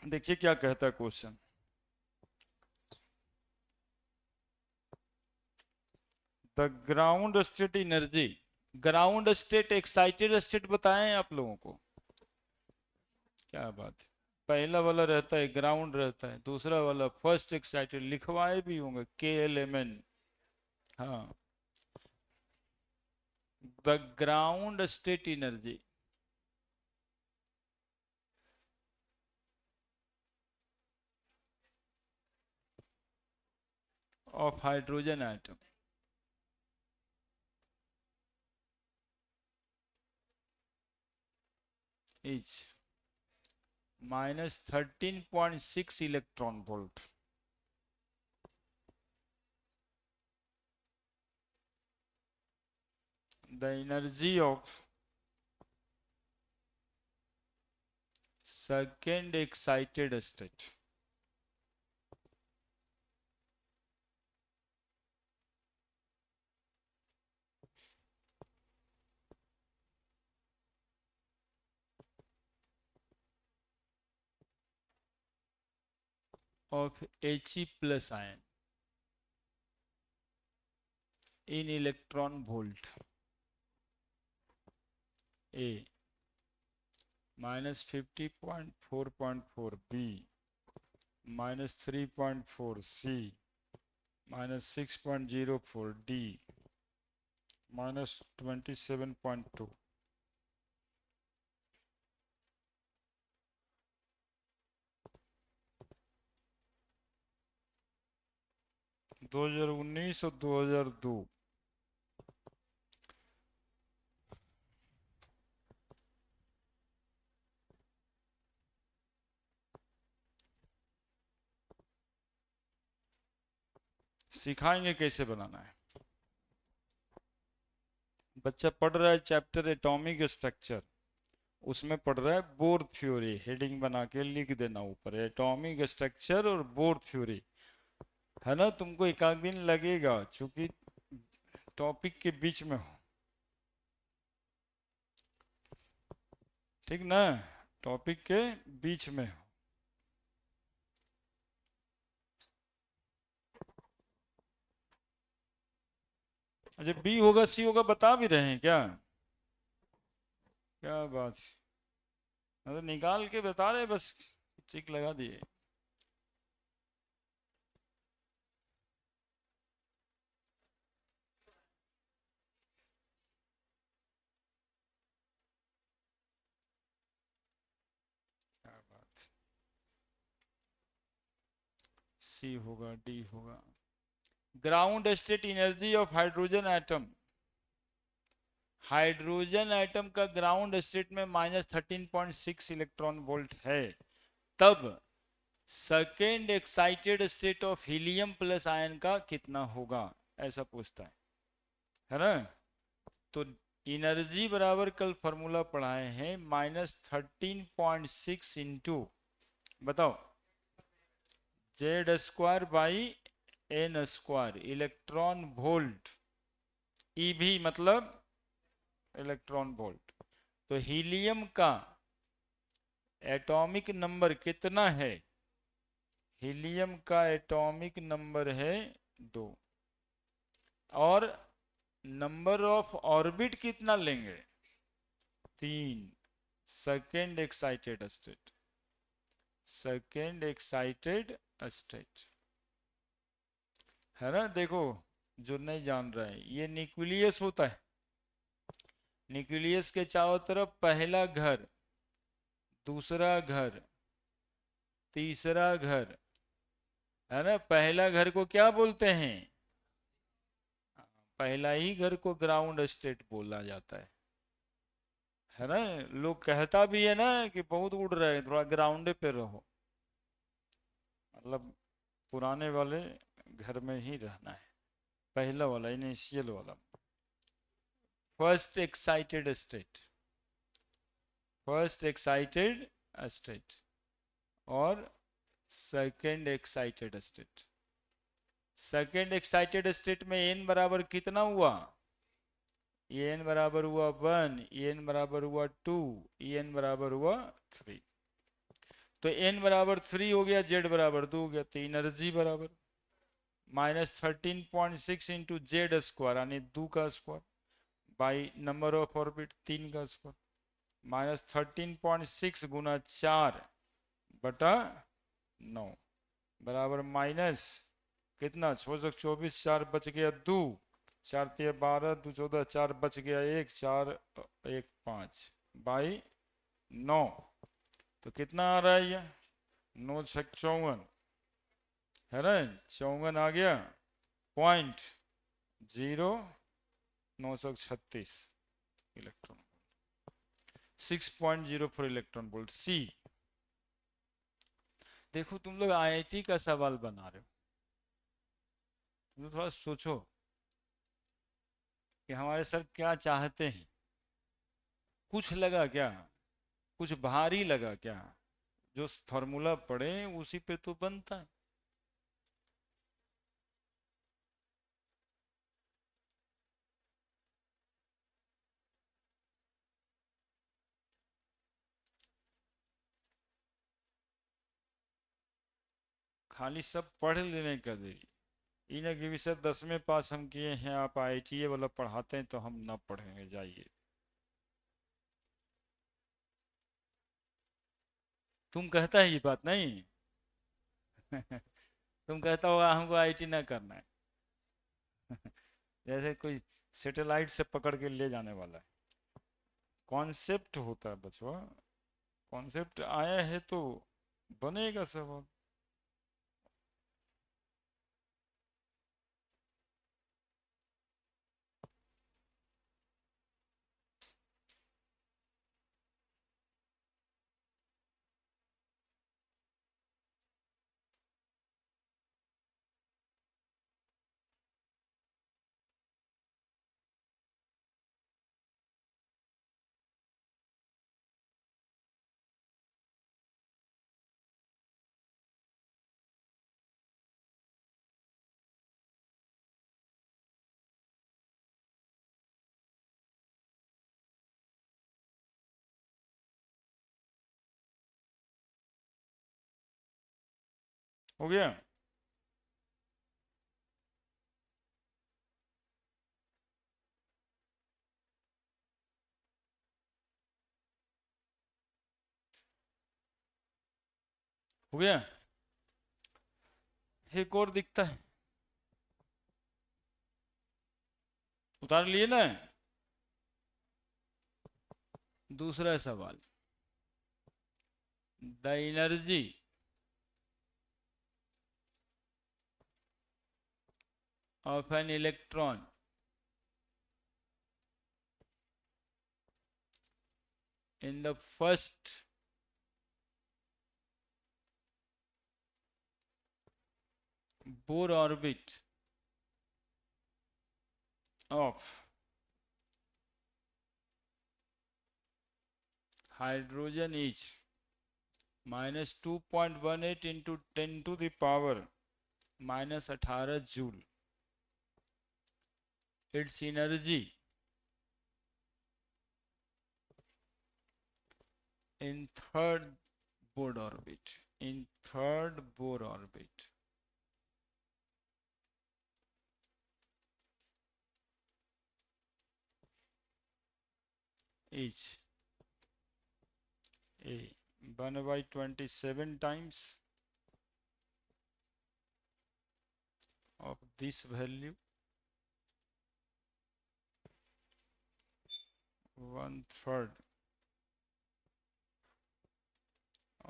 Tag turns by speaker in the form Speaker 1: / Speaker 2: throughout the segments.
Speaker 1: देखिए क्या कहता है question. The ground state energy, ground state excited state बताएं आप लोगों को। क्या बात है। पहला वाला रहता है ग्राउंड रहता है, दूसरा वाला फर्स्ट एक्साइटेड, लिखवाए भी होंगे KLMN। हाँ, the ground state energy of hydrogen atom is -13.6 electron volt. The energy of second excited state of He plus ion in electron volt A -50.4.4 B -3.4 C -6.04 D -27.2। 2019 और 2002। सिखाएंगे कैसे बनाना है। बच्चा पढ़ रहा है चैप्टर एटॉमिक स्ट्रक्चर, उसमें पढ़ रहा है बोर थ्योरी। हेडिंग बना के लिख देना ऊपर, एटॉमिक स्ट्रक्चर और बोर थ्योरी, है ना। तुमको एक आध दिन लगेगा क्योंकि टॉपिक के बीच में हो, ठीक ना, टॉपिक के बीच में हो। अच्छा, बी होगा सी होगा बता भी रहे हैं क्या? क्या बात, मतलब निकाल के बता रहे, बस चिक लगा दिए। क्या बात, सी होगा डी होगा। Ground state energy of hydrogen atom, hydrogen atom का ग्राउंड स्टेट में -13.6 इलेक्ट्रॉन वोल्ट है। तब second excited state of helium plus ion का कितना होगा, ऐसा पूछता है ना। तो एनर्जी बराबर कल फॉर्मूला पढ़ाए हैं, -13.6 इंटू, बताओ, Z² by N² electron volt. EV मतलब इलेक्ट्रॉन वोल्ट। तो हीलियम का एटॉमिक नंबर कितना है? हीलियम का एटॉमिक नंबर है 2, और नंबर ऑफ ऑर्बिट कितना लेंगे? 3। Second excited state, second excited state, है ना। देखो, जो नहीं जान रहा है, ये न्यूक्लियस होता है। न्यूक्लियस के चारों तरफ पहला घर, दूसरा घर, तीसरा घर, है ना। पहला घर को क्या बोलते हैं? पहला ही घर को ग्राउंड स्टेट बोला जाता है ना। लोग कहता भी है ना कि बहुत उड़ रहे हैं, थोड़ा ग्राउंड पे रहो, मतलब पुराने वाले घर में ही रहना है। पहला वाला इनिशियल वाला, first excited state, first excited state और second excited state. Second excited state में n बराबर कितना हुआ? n बराबर हुआ 1, n बराबर हुआ 2, n बराबर हुआ 3। तो तो n बराबर 3 हो गया, z बराबर 2 हो गया, तो एनर्जी बराबर -13.6 इंटू जेड स्क्वायर यानी 2 का square by number of orbit 3 का स्क्वायर -13.6 गुना 4 बटा 9 बराबर माइनस कितना 624, 4 बच गया 2, 4 3 12, 2 14, 4 बच गया 1, 4 1 5 बाई 9। तो कितना आ रहा है ये 9 6 54 है ना, 54 आ गया 0.0936 इलेक्ट्रॉन, 6.04 इलेक्ट्रॉन वोल्ट। सी देखो तुम लोग आईआईटी का सवाल बना रहे हो, तुम लोग थोड़ा सोचो कि हमारे सर क्या चाहते हैं, कुछ लगा क्या, कुछ भारी लगा क्या, जो फॉर्मूला पढ़े उसी पे तो बनता है। खाली सब पढ़ लेने का देरी, इन्हें कि भी सर 10वें पास हम किए हैं, आप आईआईटी वाला पढ़ाते हैं तो हम ना पढ़ेंगे, जाइए। तुम कहता है ये बात नहीं तुम कहता होगा हमको आईआईटी ना करना है जैसे कोई सैटेलाइट से पकड़ के ले जाने वाला है। कॉन्सेप्ट होता है बचवा, कॉन्सेप्ट आया है तो बनेगा सब। हो गया। हो गया, एक और दिखता है, उतार लिए ना। दूसरा सवाल, the energy of an electron in the first Bohr orbit of hydrogen is -2.18 into 10 to the power -18 joule. Its energy in third Bohr orbit, in third Bohr orbit is a 1/27 times of this value, 1/3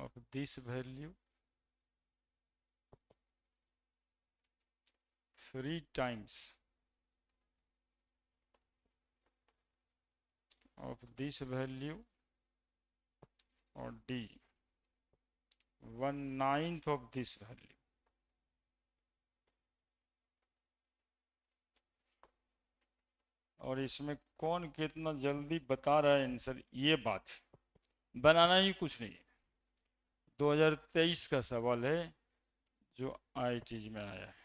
Speaker 1: of this value, 3 times of this value, और D 1/9 of this value। और इसमें कौन कितना जल्दी बता रहा है answer, ये बात बनाना ही कुछ नहीं है, 2023 का सवाल है जो आईआईटी में आया है।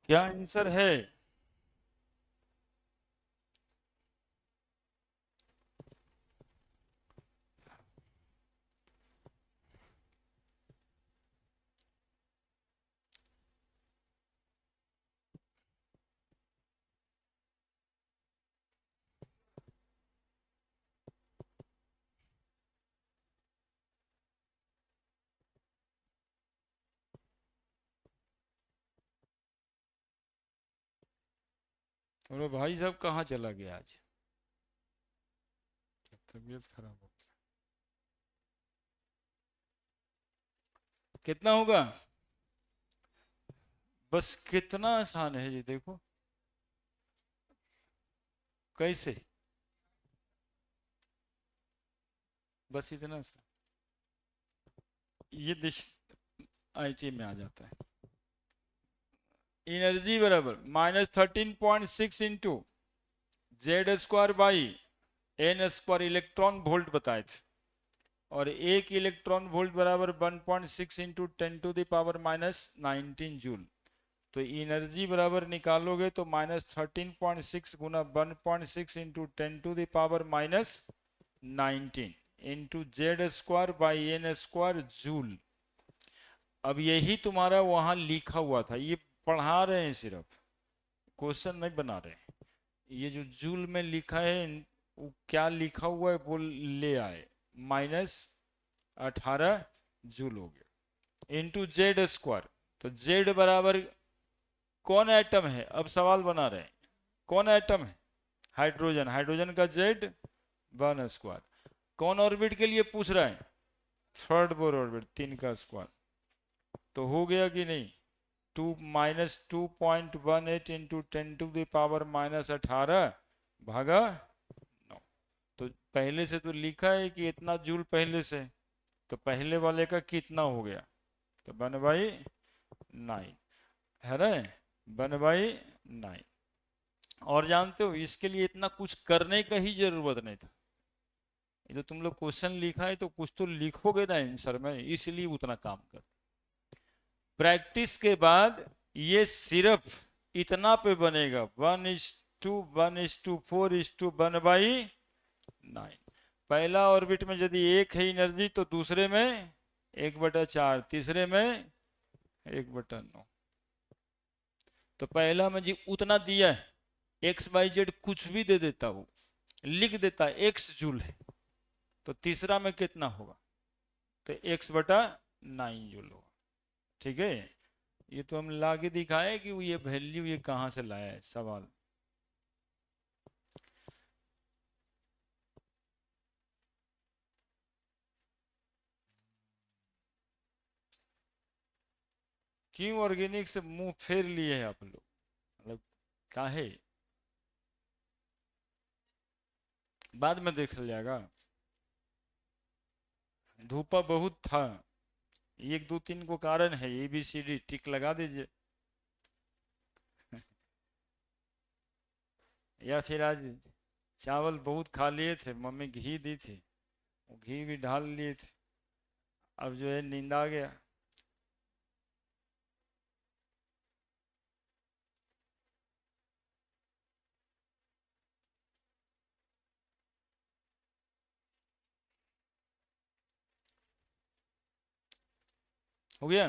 Speaker 1: क्या आंसर है? और भाई साहब कहाँ चला गया आज? तबीयत खराब हो गया। कितना होगा? बस कितना आसान है ये देखो। कैसे? बस इतना आसान। ये दिश आईटी में आ जाता है। एनर्जी बराबर -13.6 into Z square by N square electron volt बताए थे। और एक इलेक्ट्रॉन वोल्ट बराबर 1.6 इंटू 10⁻⁻19 जूल। तो एनर्जी बराबर निकालोगे तो -13.6 गुना 1.6 into 10⁻⁻19 into Z square by N square joule. अब यही तुम्हारा वहां लिखा हुआ था, ये पढ़ा रहे हैं सिर्फ, क्वेश्चन नहीं बना रहे हैं। ये जो जूल में लिखा है वो क्या लिखा हुआ है वो ले आए, -18 जूल हो गया इंटू जेड स्क्वायर। तो जेड बराबर कौन एटम है, अब सवाल बना रहे हैं, कौन एटम है? हाइड्रोजन। हाइड्रोजन का जेड 1 स्क्वायर। कौन ऑर्बिट के लिए पूछ रहा है? थर्ड बोर ऑर्बिट, 3 का स्क्वायर। तो हो गया कि नहीं? 2 - 2.18 इंटू 10⁻⁻18 भागा 9। तो पहले से तो लिखा है कि इतना जूल पहले से, तो पहले वाले का कितना हो गया? तो 1/9 है रे, 1/9। और जानते हो इसके लिए इतना कुछ करने का ही जरूरत नहीं था। ये तो तुम लोग क्वेश्चन लिखा है तो कुछ तो लिखोगे ना आंसर में, इसलिए उतना काम कर। प्रैक्टिस के बाद ये सिर्फ इतना पे बनेगा, 1:4:1/9। पहला ऑर्बिट में यदि 1 है एनर्जी तो दूसरे में 1/4, तीसरे में 1/9। तो पहला में जी उतना दिया है, XYZ कुछ भी दे देता हूं, लिख देता x जूल है, तो तीसरा में कितना होगा? तो x/9 जूल होगा। ठीक है, ये तो हम लाके दिखाए कि ये वैल्यू ये कहां से लाया है सवाल। क्यों ऑर्गेनिक से मुंह फेर लिए हैं आप लोग, मतलब काहे? बाद में देख जाएगा। धूपा बहुत था, 1 2 3 को कारण है, ABCD टिक लगा दीजिए। या फिर आज चावल बहुत खा लिए थे, मम्मी घी दी थी, वो घी भी ढाल लिए थे, अब जो है नींद आ गया। हो गया।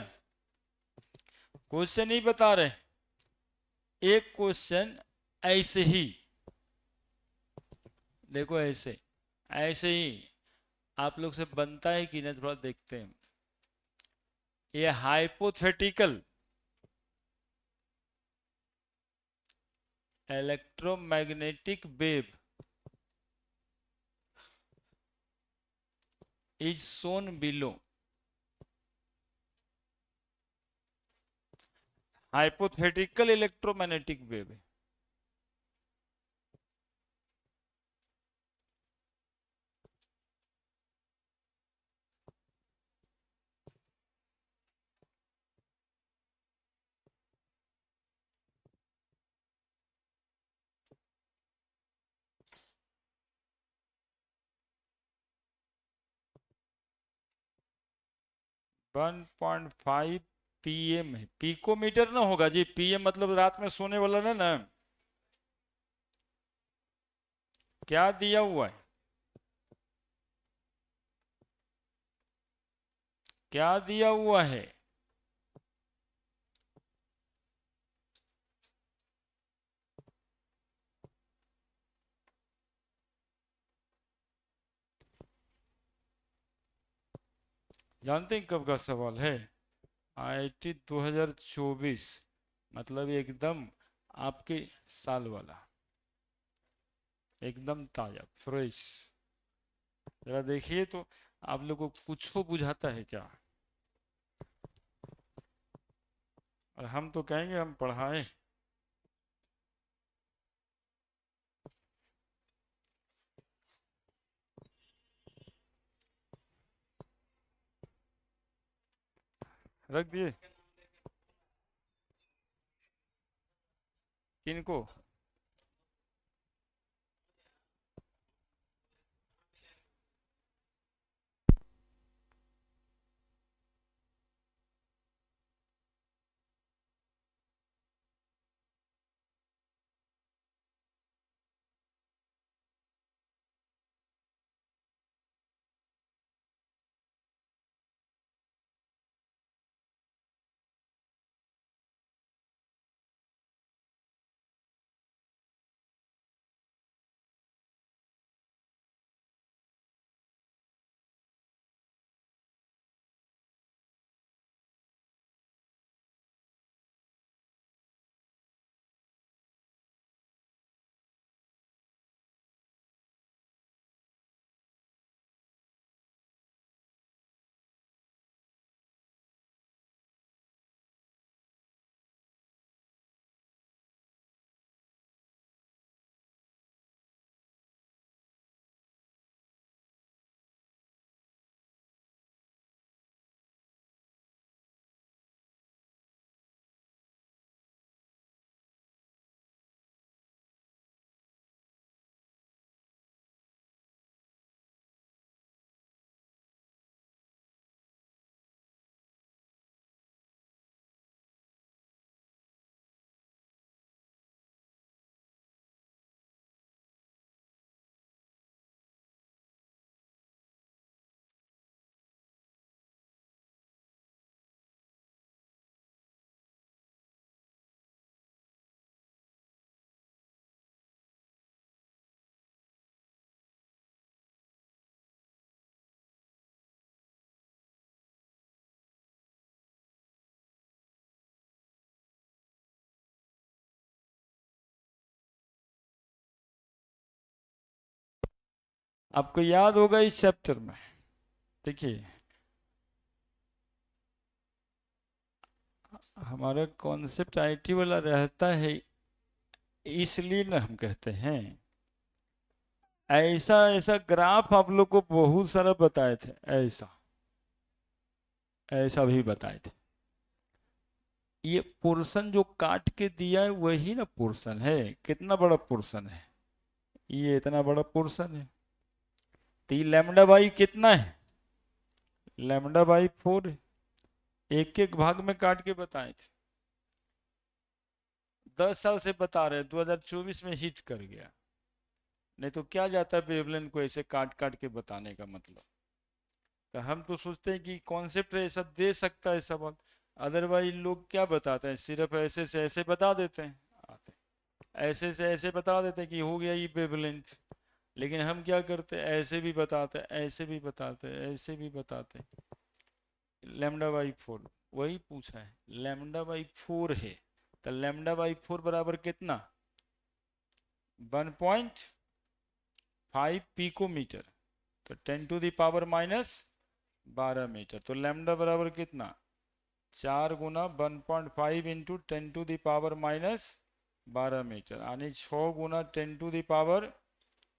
Speaker 1: क्वेश्चन ही बता रहे, एक क्वेश्चन ऐसे ही देखो, ऐसे ऐसे ही आप लोग से बनता है कि नहीं थोड़ा देखते हैं। ये hypothetical electromagnetic wave is shown below. Hypothetical electromagnetic wave 1.5 PM है। पिकोमीटर ना होगा जी, पीएम मतलब रात में सोने वाला ना। क्या दिया हुआ है, क्या दिया हुआ है? जानते हैं कब का सवाल है? आईआईटी 2024, मतलब एकदम आपके साल वाला, एकदम ताजा फ्रेश। जरा देखिए तो, आप लोग को कुछ बुझाता है क्या? और हम तो कहेंगे हम पढ़ाएं। रख दिए किनको? आपको याद होगा इस चैप्टर में, देखिए हमारा कॉन्सेप्ट आईटी वाला रहता है, इसलिए ना हम कहते हैं। ऐसा ऐसा ग्राफ आप लोग को बहुत सारा बताए थे, ऐसा ऐसा भी बताए थे। ये पोर्शन जो काट के दिया है वही ना पोर्शन है। कितना बड़ा पोर्शन है, ये इतना बड़ा पोर्शन है। तो ये लैम्डा बाई कितना है? Lambda by 4। एक एक भाग में काट के बताए थे। 10 साल से बता रहे, 2024 में हिट कर गया। नहीं तो क्या जाता है वेवलेंथ को ऐसे काट काट के बताने का मतलब। तो हम तो सोचते हैं कि कॉन्सेप्ट ऐसा दे सकता है सवाल, अदरवाइज लोग क्या बताते हैं, सिर्फ ऐसे से ऐसे बता देते हैं, ऐसे से ऐसे बता देते हैं कि हो गया ये वेवलेंथ। लेकिन हम क्या करते हैं, ऐसे भी बताते हैं, ऐसे भी बताते हैं, ऐसे भी बताते हैं। लैम्डा बाई 4 वही पूछा है, लैम्डा बाई 4 है। तो लैम्डा बाई 4 बराबर कितना? 1.5 पिकोमीटर। तो 10⁻⁻12 मीटर। तो लैम्डा बराबर कितना? 4 × 10⁻⁻12 मीटर, यानी 6 ×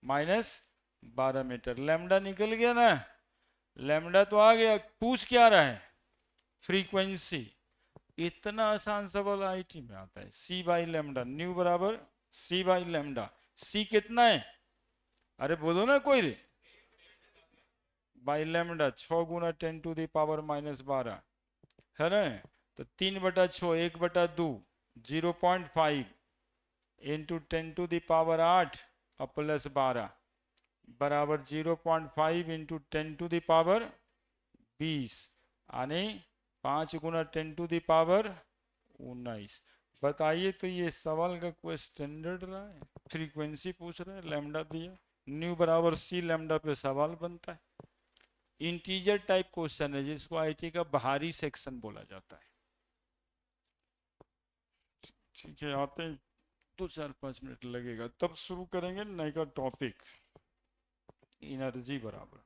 Speaker 1: 10⁻⁻12 मीटर। लैम्डा निकल गया ना, लैम्डा तो आ गया। पूछ क्या रहा है? फ्रीक्वेंसी। इतना आसान सवाल आईटी में आता है। सी बाई लैम्डा, न्यू बराबर सी बाई लैम्डा। सी कितना है? अरे बोलो ना कोई। By lambda 6 × 10⁻⁻12। है ना। तो 3/6 1/2 0.5 इंटू 10⁸ और प्लस 12 बराबर 0.5 इंटू 10⁻20 यानी 5 × 10⁻19। बताइए तो ये सवाल का कोई स्टैंडर्ड रहा है? फ्रीक्वेंसी पूछ रहा है, लैम्डा दिया, न्यू बराबर सी लैम्डा पे सवाल बनता है। इंटीजर टाइप क्वेश्चन है जिसको आईटी का बाहरी सेक्शन बोला जाता है। ठीक है, आते हैं तो 4-5 मिनट लगेगा, तब शुरू करेंगे नए का टॉपिक, एनर्जी बराबर।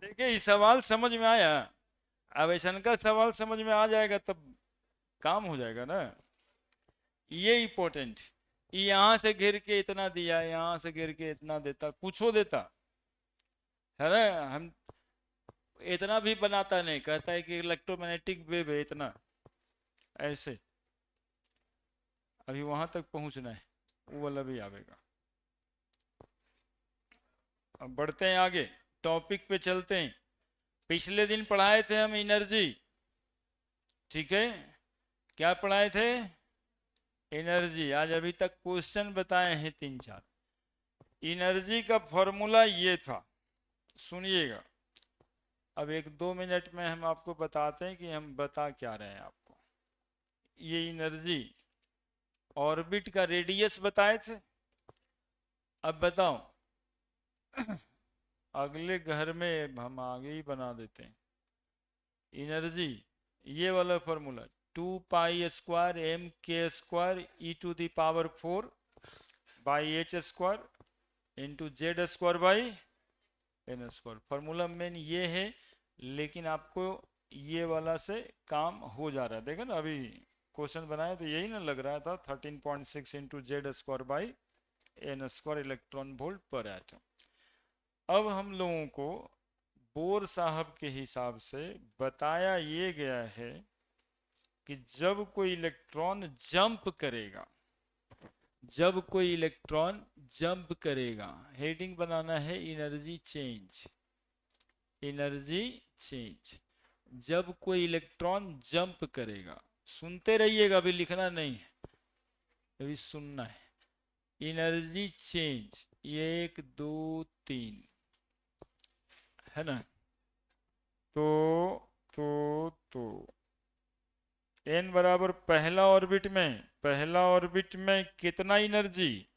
Speaker 1: देखिए ये सवाल समझ में आया। अब ऐसा का सवाल समझ में आ जाएगा तब काम हो जाएगा ना। ये इम्पोर्टेंट, यहाँ से गिर के इतना दिया, यहाँ से गिर के इतना देता, कुछ देता है ना। हम इतना भी बनाता नहीं, कहता है कि इलेक्ट्रोमैग्नेटिक वेव है इतना, ऐसे अभी वहां तक पहुंचना है, वो वाला भी आवेगा। अब बढ़ते हैं आगे, टॉपिक पे चलते हैं। पिछले दिन पढ़ाए थे हम एनर्जी, ठीक है, क्या पढ़ाए थे? एनर्जी। आज अभी तक क्वेश्चन बताए हैं 3-4। एनर्जी का फॉर्मूला ये था, सुनिएगा। अब 1-2 मिनट में हम आपको बताते हैं कि हम बता क्या रहे हैं आपको। ये एनर्जी ऑर्बिट का रेडियस बताए थे। अब बताओ अगले घर में हम आगे ही बना देते हैं। एनर्जी ये वाला formula 2π² m² (4/h² into z²/n²। Formula main ये है, लेकिन आपको ये वाला से काम हो जा रहा है। देखो ना अभी क्वेश्चन बनाया तो यही ना लग रहा था, 13.6 इंटू z²/n² इलेक्ट्रॉन वोल्ट पर एटम। अब हम लोगों को बोर साहब के हिसाब से बताया ये गया है कि जब कोई इलेक्ट्रॉन जंप करेगा, जब कोई इलेक्ट्रॉन जंप करेगा, हेडिंग बनाना है एनर्जी चेंज, एनर्जी चेंज। जब कोई इलेक्ट्रॉन जंप करेगा, सुनते रहिएगा, अभी लिखना नहीं है, अभी सुनना है। एनर्जी चेंज 1 2 3 है ना। तो n बराबर पहला ऑर्बिट में कितना एनर्जी,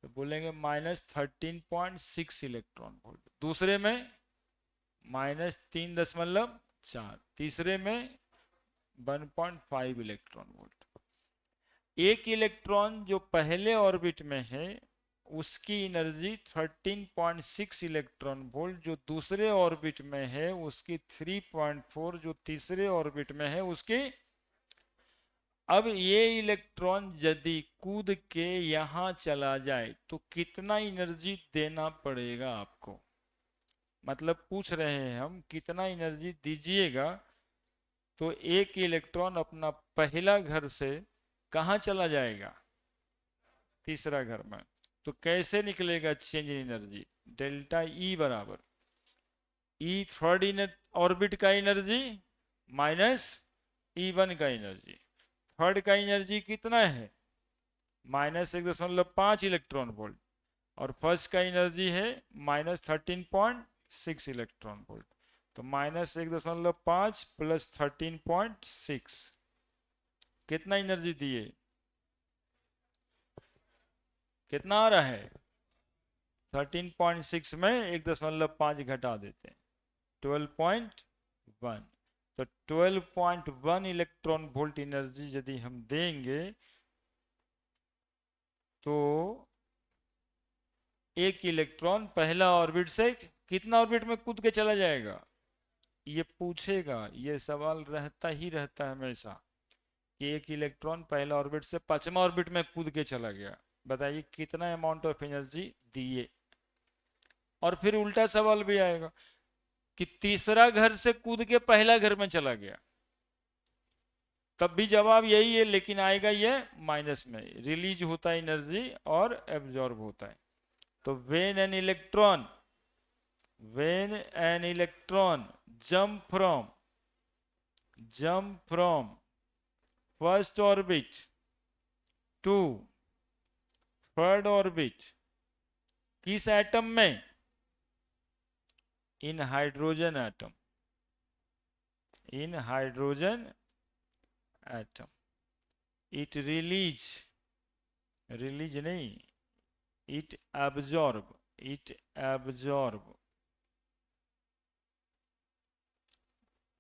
Speaker 1: तो बोलेंगे -13.6 इलेक्ट्रॉन वोल्ट। दूसरे में -3.4, तीसरे में 1.5 इलेक्ट्रॉन वोल्ट। एक इलेक्ट्रॉन जो पहले ऑर्बिट में है उसकी एनर्जी 13.6 इलेक्ट्रॉन वोल्ट, जो दूसरे ऑर्बिट में है उसकी 3.4, जो तीसरे ऑर्बिट में है उसकी। अब ये इलेक्ट्रॉन यदि कूद के यहां चला जाए तो कितना एनर्जी देना पड़ेगा आपको, मतलब पूछ रहे हैं हम कितना एनर्जी दीजिएगा। तो एक इलेक्ट्रॉन अपना पहला घर से कहां चला जाएगा, तीसरा घर में। तो कैसे निकलेगा change in energy, delta E बराबर ई थर्ड ऑर्बिट का एनर्जी माइनस E1 का एनर्जी। थर्ड का एनर्जी कितना है, -1.5 इलेक्ट्रॉन वोल्ट, और फर्स्ट का एनर्जी है -13.6 इलेक्ट्रॉन वोल्ट। तो -1.5 प्लस 13.6 कितना एनर्जी दिए, कितना आ रहा है? 13.6 में 1.5 घटा देते हैं, 12.1। तो 12.1 इलेक्ट्रॉन वोल्ट एनर्जी यदि हम देंगे तो एक इलेक्ट्रॉन पहला ऑर्बिट से कितना ऑर्बिट में कूद के चला जाएगा। ये पूछेगा, ये सवाल रहता ही रहता है हमेशा कि एक इलेक्ट्रॉन पहला ऑर्बिट से पांचवा ऑर्बिट में कूद के चला गया, बताइए कितना अमाउंट ऑफ एनर्जी दिए। और फिर उल्टा सवाल भी आएगा कि तीसरा घर से कूद के पहला घर में चला गया, तब भी जवाब यही है, लेकिन आएगा ये माइनस में, रिलीज होता है एनर्जी और एब्जॉर्ब होता है। तो when an electron jump from first orbit to third orbit, किस एटम में, in hydrogen atom, in hydrogen atom, it release नहीं, it absorb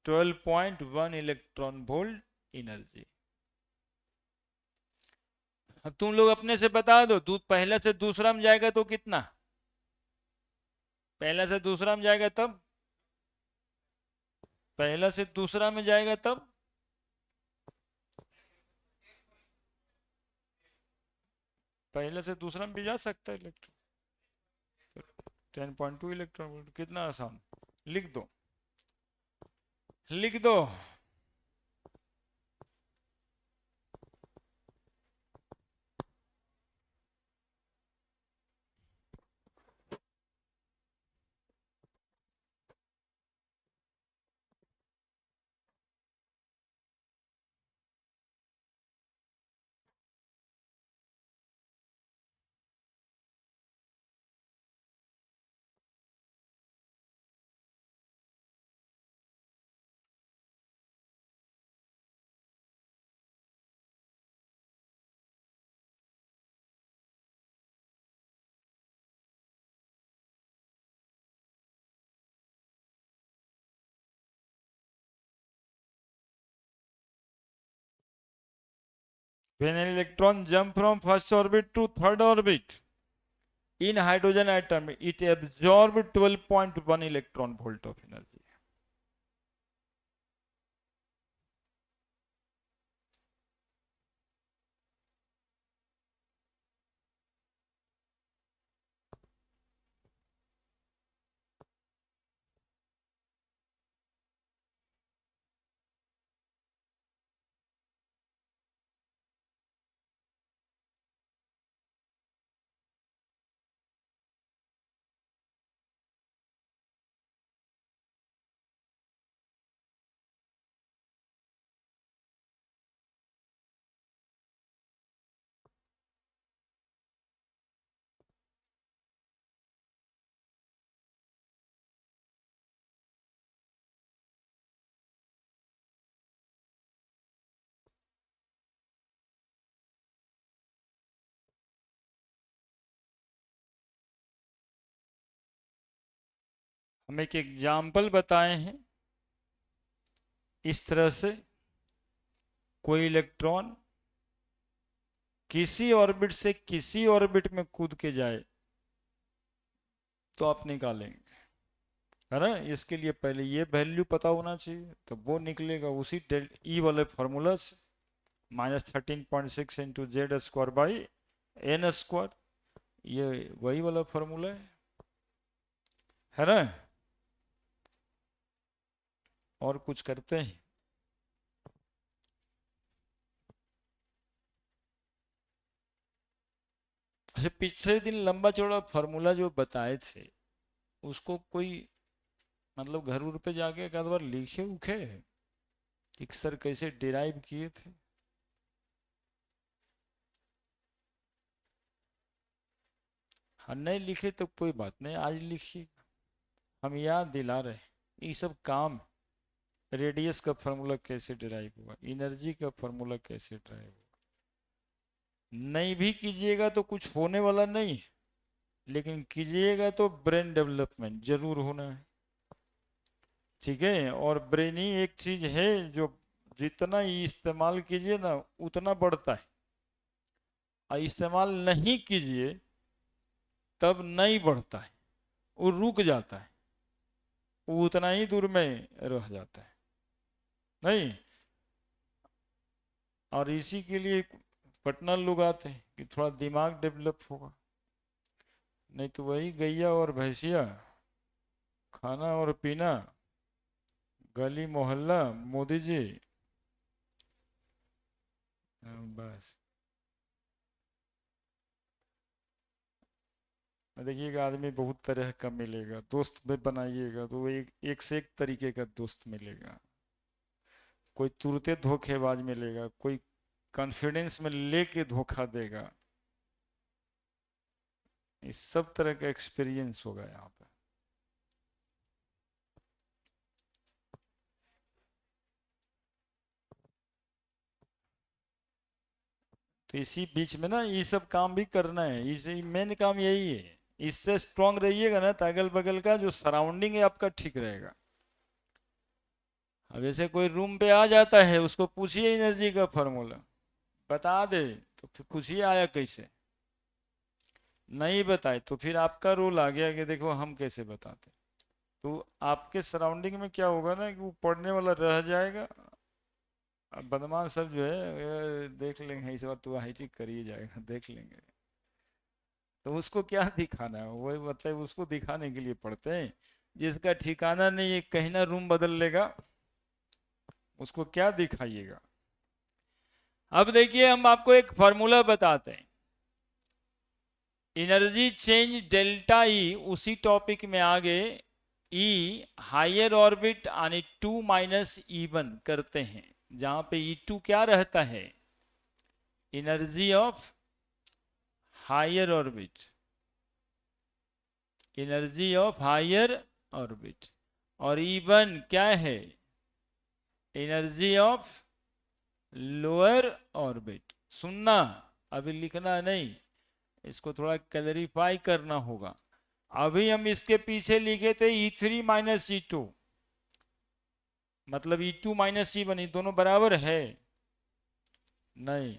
Speaker 1: 12.1 electron volt energy. अब तुम लोग अपने से बता दो, पहला से दूसरा में जाएगा तो कितना, पहला से दूसरा में जाएगा तब पहला से दूसरा में जाएगा तब पहले से दूसरा में भी जा सकता है इलेक्ट्रॉन। 10.2 इलेक्ट्रॉन वोल्ट, कितना आसान। लिख दो, लिख दो। When an electron jump from first orbit to third orbit in hydrogen atom, it absorbed 12.1 electron volt of energy. हम एक एग्जाम्पल बताए हैं, इस तरह से कोई इलेक्ट्रॉन किसी ऑर्बिट से किसी ऑर्बिट में कूद के जाए तो आप निकालेंगे, है ना। इसके लिए पहले ये वैल्यू पता होना चाहिए, तो वो निकलेगा उसी ई वाले फॉर्मूला से, -13.6 into Z square by N square, ये वही वाला फॉर्मूला है ना। और कुछ करते हैं। अच्छा, पिछले दिन लंबा चौड़ा फॉर्मूला जो बताए थे उसको कोई मतलब घर उर पे जाके एक आध बार लिखे उखे कि सर कैसे डिराइव किए थे? हाँ, नहीं लिखे तो कोई बात नहीं, आज लिखिए, हम याद दिला रहे ये सब काम। रेडियस का फॉर्मूला कैसे डिराइव हुआ, एनर्जी का फॉर्मूला कैसे डिराइव हुआ, नहीं भी कीजिएगा तो कुछ होने वाला नहीं, लेकिन कीजिएगा तो ब्रेन डेवलपमेंट जरूर होना है, ठीक है। और ब्रेन ही एक चीज है जो जितना ही इस्तेमाल कीजिए ना उतना बढ़ता है, और इस्तेमाल नहीं कीजिए तब नहीं बढ़ता है, वो रुक जाता है, वो उतना ही दूर में रह जाता है, नहीं। और इसी के लिए पटना लोग आते हैं कि थोड़ा दिमाग डेवलप होगा, नहीं तो वही गैया और भैंसिया, खाना और पीना, गली मोहल्ला, मोदी जी, बस। देखिएगा आदमी बहुत तरह का मिलेगा, दोस्त में बनाइएगा तो एक से एक तरीके का दोस्त मिलेगा, कोई तुरते धोखेबाज मिलेगा, कोई कॉन्फिडेंस में लेके धोखा देगा, इस सब तरह का एक्सपीरियंस होगा यहाँ पे। तो इसी बीच में ना ये सब काम भी करना है, इसे मेन काम यही है। इससे स्ट्रांग रहिएगा ना तो अगल बगल का जो सराउंडिंग है आपका ठीक रहेगा। अब जैसे कोई रूम पे आ जाता है, उसको पूछिए एनर्जी का फॉर्मूला, बता दे तो फिर पूछिए आया कैसे, नहीं बताए तो फिर आपका रोल आ गया कि देखो हम कैसे बताते। तो आपके सराउंडिंग में क्या होगा ना कि वो पढ़ने वाला रह जाएगा। अब बदमाश सब जो है ये देख लेंगे, इस बार तो हाईटेक कर ही जाएगा, देख लेंगे। तो उसको क्या दिखाना है, वही मतलब उसको दिखाने के लिए पढ़ते हैं। जिसका ठिकाना नहीं है कहीं ना रूम बदल लेगा, उसको क्या दिखाइएगा। अब देखिए हम आपको एक फॉर्मूला बताते हैं, एनर्जी चेंज डेल्टा ई, उसी टॉपिक में आगे ई हायर ऑर्बिट यानी 2 माइनस E1 करते हैं, जहां पे E2 क्या रहता है, energy of higher orbit, energy of higher orbit, और E1 क्या है, एनर्जी ऑफ लोअर ऑर्बिट। सुनना, अभी लिखना नहीं, इसको थोड़ा क्लैरिफाई करना होगा। अभी हम इसके पीछे लिखे थे E3 माइनस E2, मतलब E2 माइनस E1 दोनों बराबर है, नहीं,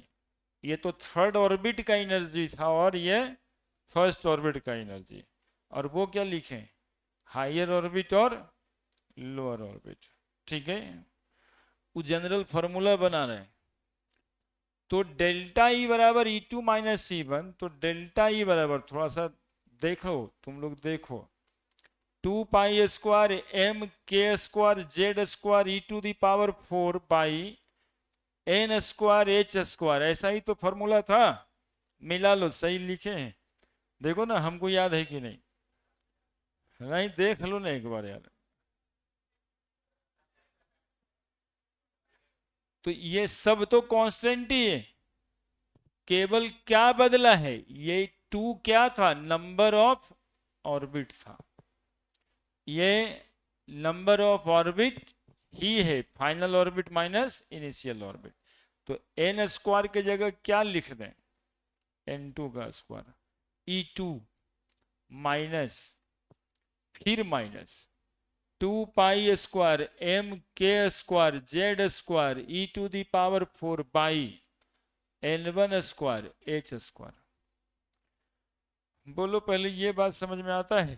Speaker 1: ये तो थर्ड ऑर्बिट का एनर्जी था और ये फर्स्ट ऑर्बिट का एनर्जी, और वो क्या लिखे, हायर ऑर्बिट और लोअर ऑर्बिट। ठीक है, वो जनरल फॉर्मूला बना रहे हैं। तो डेल्टा ई बराबर E2 माइनस E1, तो डेल्टा ई बराबर, थोड़ा सा देखो तुम लोग देखो, 2 pi square M K square Z square E⁴ by N square H square, ऐसा ही तो फॉर्मूला था, मिला लो, सही लिखे हैं। देखो ना हमको याद है कि नहीं, नहीं देख लो ना एक बार यार। तो ये सब तो कांस्टेंट ही है, केवल क्या बदला है, ये 2 क्या था, नंबर ऑफ ऑर्बिट था, ये नंबर ऑफ ऑर्बिट ही है, final orbit minus initial orbit. तो एन स्क्वायर की जगह क्या लिख दें, N2 का स्क्वायर, E2 माइनस, फिर minus 2 pi square M K square Z square E⁴ by N1 square H square. बोलो पहले ये बात समझ में आता है,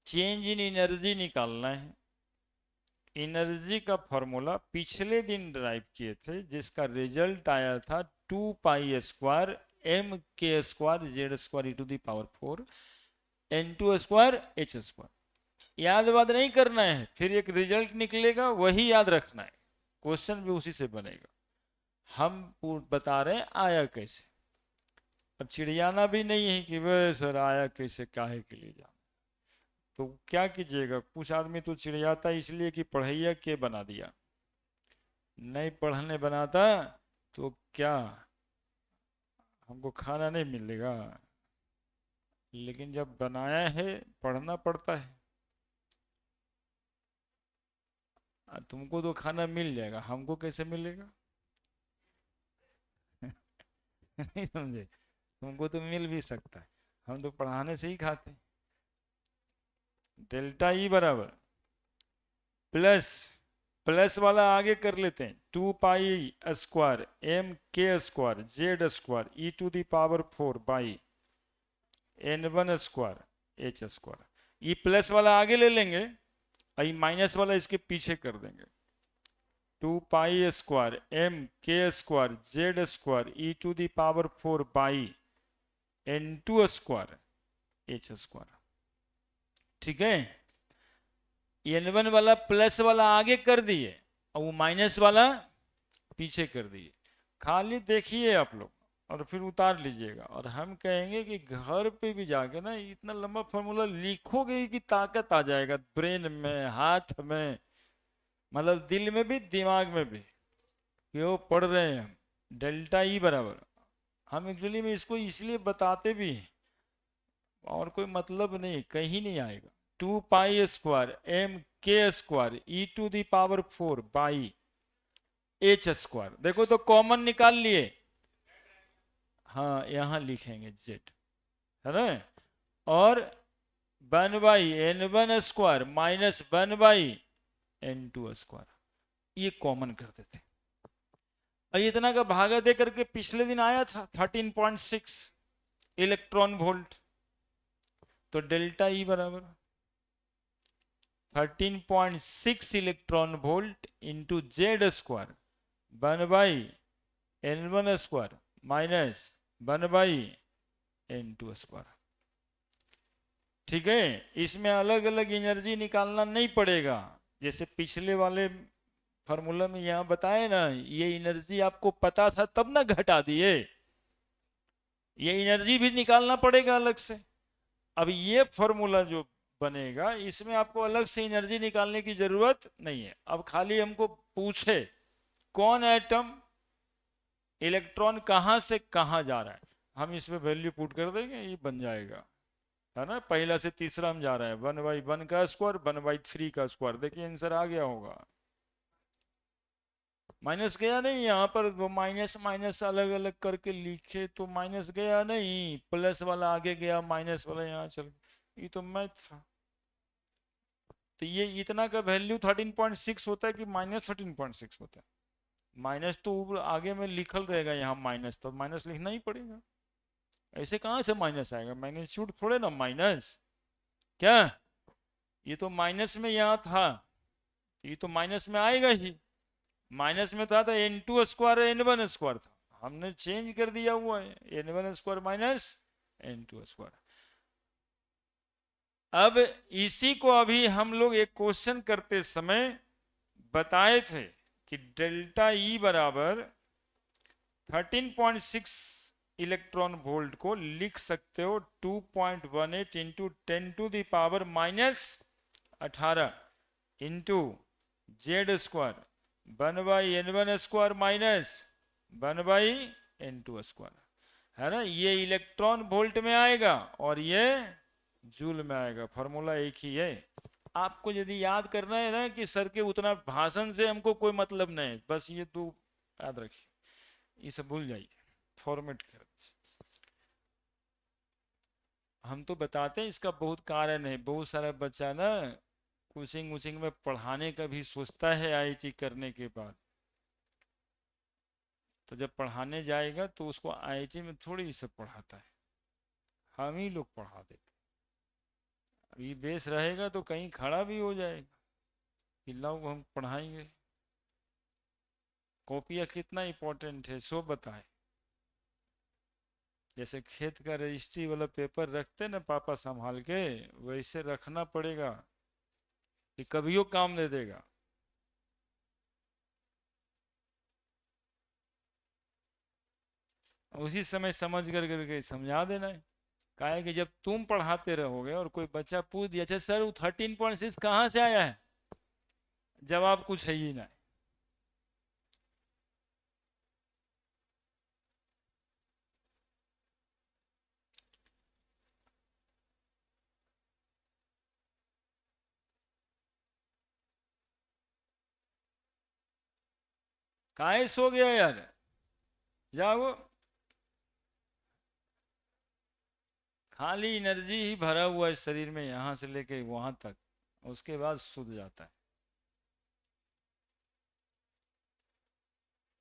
Speaker 1: चेंज इन एनर्जी निकालना है। एनर्जी का फॉर्मूला पिछले दिन ड्राइव किए थे, जिसका रिजल्ट आया था 2 pi square M K square Z square E⁴ N2 square H square. याद बात नहीं करना है, फिर एक रिजल्ट निकलेगा वही याद रखना है, क्वेश्चन भी उसी से बनेगा। हम बता रहे हैं आया कैसे। अब चिड़ियाना भी नहीं है कि वह सर आया कैसे काहे के लिए जाना, तो क्या कीजिएगा, कुछ आदमी तो चिड़ियाता इसलिए कि पढ़ैया के बना दिया, नहीं पढ़ने बनाता तो क्या हमको खाना नहीं मिलेगा, लेकिन जब बनाया है पढ़ना पड़ता है। तुमको तो खाना मिल जाएगा, हमको कैसे मिलेगा नहीं समझे, तुमको तो मिल भी सकता है, हम तो पढ़ाने से ही खाते। डेल्टा ई बराबर प्लस, प्लस वाला आगे कर लेते हैं, 2 pi square M K square Z square E⁴ by N1 square H square. ये प्लस वाला आगे ले लेंगे, आई माइनस वाला इसके पीछे कर देंगे, 2 pi square M K square Z square E⁴ by N2 square H square. ठीक है, N1 वाला प्लस वाला आगे कर दिए और वो माइनस वाला पीछे कर दिए। खाली देखिए आप लोग और फिर उतार लीजिएगा, और हम कहेंगे कि घर पे भी जाके ना इतना लंबा फॉर्मूला लिखोगे कि ताकत आ जाएगा ब्रेन में, हाथ में, मतलब दिल में भी दिमाग में भी, कि वो पढ़ रहे हैं हम। डेल्टा ई बराबर, हम एक्चुअली में इसको इसलिए बताते भी हैं, और कोई मतलब नहीं, कहीं नहीं आएगा। 2 pi square M K square E⁴ by H square, देखो तो कॉमन निकाल लिए, हाँ यहाँ लिखेंगे जेड, है ना, और 1 by N1 square minus 1 by N2 square, ये कॉमन करते थे। इतना का भागा दे करके पिछले दिन आया था 13.6 इलेक्ट्रॉन वोल्ट। तो डेल्टा ई बराबर 13.6 electron volt into Z square 1/n1 square minus 1/n2 square. ठीक है, इसमें अलग अलग एनर्जी निकालना नहीं पड़ेगा, जैसे पिछले वाले फॉर्मूला में यहाँ बताए ना, ये एनर्जी आपको पता था तब ना घटा दिए, ये एनर्जी भी निकालना पड़ेगा अलग से। अब ये फॉर्मूला जो बनेगा इसमें आपको अलग से एनर्जी निकालने की जरूरत नहीं है। अब खाली हमको पूछे कौन एटम इलेक्ट्रॉन कहां से कहां जा रहा है, हम इसमें वैल्यू पुट कर देंगे, ये बन जाएगा, है ना। पहला से तीसरा हम जा रहे हैं 1/1 का स्क्वायर 1/3 का स्क्वायर, देखिए आंसर आ गया होगा। माइनस गया नहीं, यहाँ पर वो माइनस माइनस अलग अलग करके लिखे तो माइनस गया नहीं, प्लस वाला आगे गया, माइनस वाला यहाँ चल, ये तो मैथ था। तो ये इतना का वैल्यू 13.6 होता है कि -13.6 होता है। माइनस तो आगे में लिखल रहेगा यहाँ माइनस, तो माइनस लिखना ही पड़ेगा, ऐसे कहाँ से माइनस आएगा, मैग्नीट्यूड थोड़े ना माइनस, क्या ये तो माइनस में यहाँ था, ये तो माइनस में आएगा ही, माइनस में था तो n2 स्क्वायर n1 स्क्वायर था, हमने चेंज कर दिया हुआ है n1 square minus n2 square. अब इसी को अभी हम लोग एक क्वेश्चन करते समय बताए थे कि डेल्टा ई बराबर 13.6 इलेक्ट्रॉन वोल्ट को लिख सकते हो 2.18 into 10⁻⁻18 into Z square 1/n1 square minus 1/n2 square, है ना। ये इलेक्ट्रॉन वोल्ट में आएगा और ये जूल में आएगा, फॉर्मूला एक ही है। आपको यदि याद करना है ना कि सर के उतना भाषण से हमको कोई मतलब नहीं, बस ये तो याद रखिए, इसे भूल जाइए, फॉर्मेट कर। हम तो बताते हैं इसका बहुत कारण है, बहुत सारा बच्चा ना कोचिंग वोचिंग में पढ़ाने का भी सोचता है आईआईटी करने के बाद, तो जब पढ़ाने जाएगा तो उसको आईआईटी में थोड़ी ये सब पढ़ाता है, हम ही लोग पढ़ा देते। अभी बेस रहेगा तो कहीं खड़ा भी हो जाएगा कि लाओ हम पढ़ाएंगे। कॉपियाँ कितना इंपॉर्टेंट है सो बताए, जैसे खेत का रजिस्ट्री वाला पेपर रखते ना पापा संभाल के, वैसे रखना पड़ेगा कि कभियो काम दे देगा। उसी समय समझ कर करके समझा देना है, कहा है कि जब तुम पढ़ाते रहोगे और कोई बच्चा पूछ दिया अच्छा सर वो 13.6 कहाँ से आया है, जवाब कुछ है ही ना। काहे सो गया यार, जाओ, खाली एनर्जी ही भरा हुआ है शरीर में यहाँ से लेके वहां तक, उसके बाद सूझ जाता है।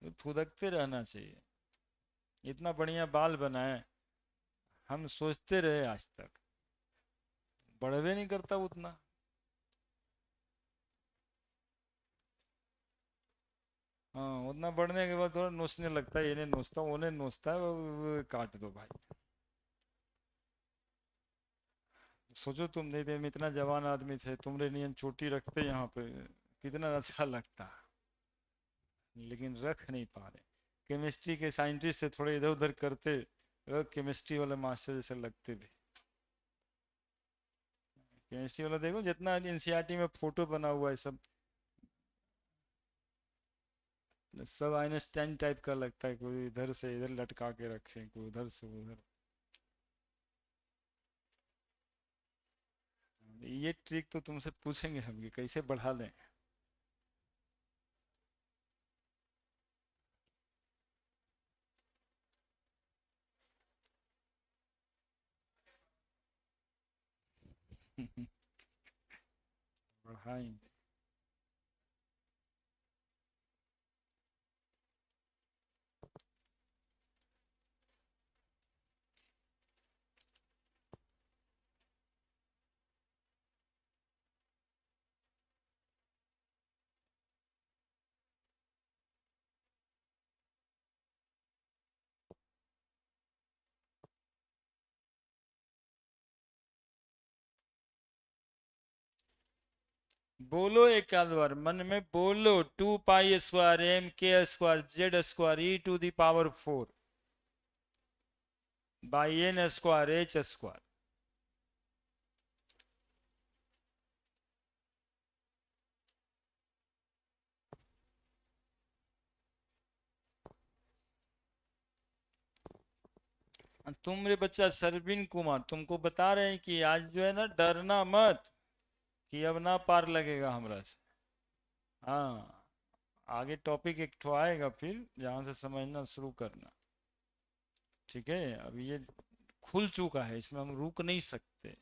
Speaker 1: तो फुदकते रहना चाहिए, इतना बढ़िया बाल बनाए, हम सोचते रहे आज तक, बढ़वे नहीं करता उतना। हाँ उतना बढ़ने के बाद थोड़ा नोचने लगता है, इन्हें नोचता हूँ उन्हें नोचता है, वो काट दो भाई। सोचो तुम नहीं थे इतना जवान आदमी थे, तुमरे नियन चोटी रखते यहाँ पे, कितना अच्छा लगता, लेकिन रख नहीं पा रहे। केमिस्ट्री के साइंटिस्ट से थोड़े इधर उधर करते, केमिस्ट्री वाले मास्टर जैसे लगते भी। केमिस्ट्री वाला देखो जितना एनसीईआरटी में फोटो बना हुआ है सब, सब आइंस्टाइन टाइप का लगता है, कोई इधर से इधर लटका के रखे, कोई उधर से उधर। ये ट्रिक तो तुमसे पूछेंगे हम कि कैसे बढ़ा लें। बढ़ाएंगे। बोलो एक आध बार मन में बोलो, 2 pi square m k square z square e to the power 4 by n square h square. तुम रे बच्चा सरबिन कुमार, तुमको बता रहे हैं कि आज जो है ना, डरना मत कि अब ना पार लगेगा हमरा से। हाँ, आगे टॉपिक एक ठो आएगा फिर, जहां से समझना शुरू करना। ठीक है, अब ये खुल चुका है, इसमें हम रुक नहीं सकते,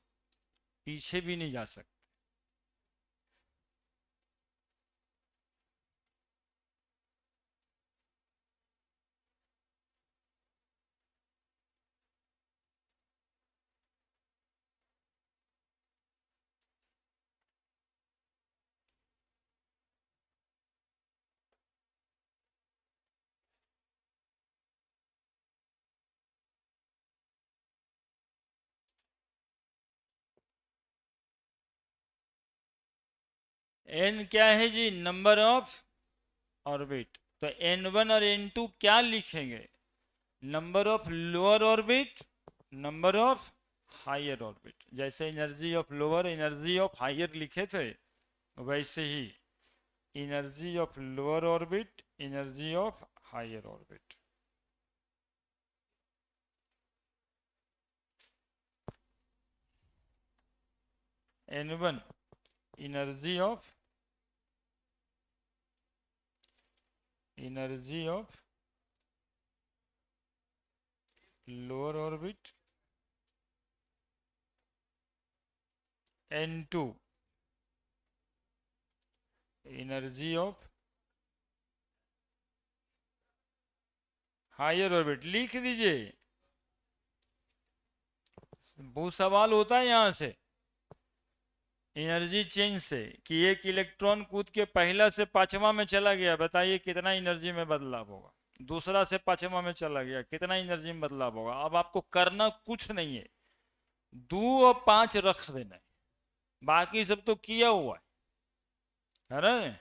Speaker 1: पीछे भी नहीं जा सकते। एन क्या है जी? Number of orbit. तो n1 और n2 क्या लिखेंगे? Number of lower orbit, number of higher orbit. जैसे energy of lower, energy of higher लिखे थे, वैसे ही energy of lower orbit, energy of higher orbit. n1 energy of lower orbit, n2 energy of higher orbit. लिख दीजिए, वो सवाल होता है यहां से एनर्जी चेंज से कि एक इलेक्ट्रॉन कूद के पहला से पांचवा में चला गया, बताइए कितना एनर्जी में बदलाव होगा। दूसरा से पांचवा में चला गया, कितना एनर्जी में बदलाव होगा। अब आपको करना कुछ नहीं है, 2 और 5 रख देना है, बाकी सब तो किया हुआ है ना।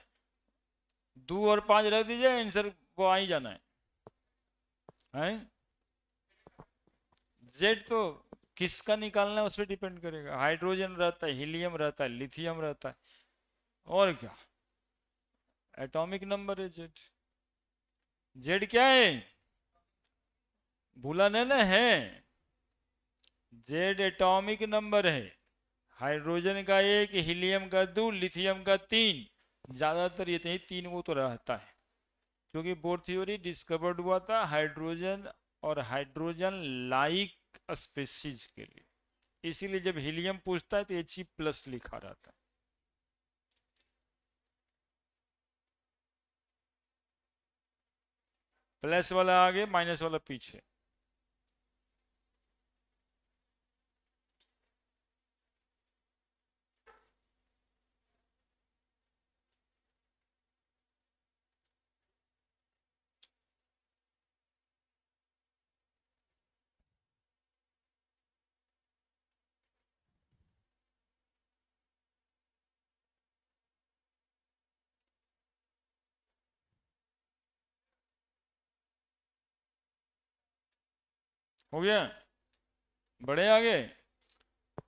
Speaker 1: 2 और 5 रख दीजिए, आंसर को आ ही जाना है। जेड तो किसका निकालना है उस पर डिपेंड करेगा। हाइड्रोजन रहता है, हीलियम रहता है, लिथियम रहता है, और क्या, एटॉमिक नंबर है जेड। जेड क्या है? भूला नहीं ना है, जेड एटॉमिक नंबर है। हाइड्रोजन का 1, हीलियम का 2, लिथियम का 3। ज्यादातर ये 3 को तो रहता है, क्योंकि बोर थ्योरी डिस्कवर्ड हुआ था हाइड्रोजन और हाइड्रोजन लाइक स्पेसीज के लिए। इसीलिए जब हीलियम पूछता है तो He+ लिखा रहता है। प्लस वाला आगे, माइनस वाला पीछे। हो गया, बड़े आगे।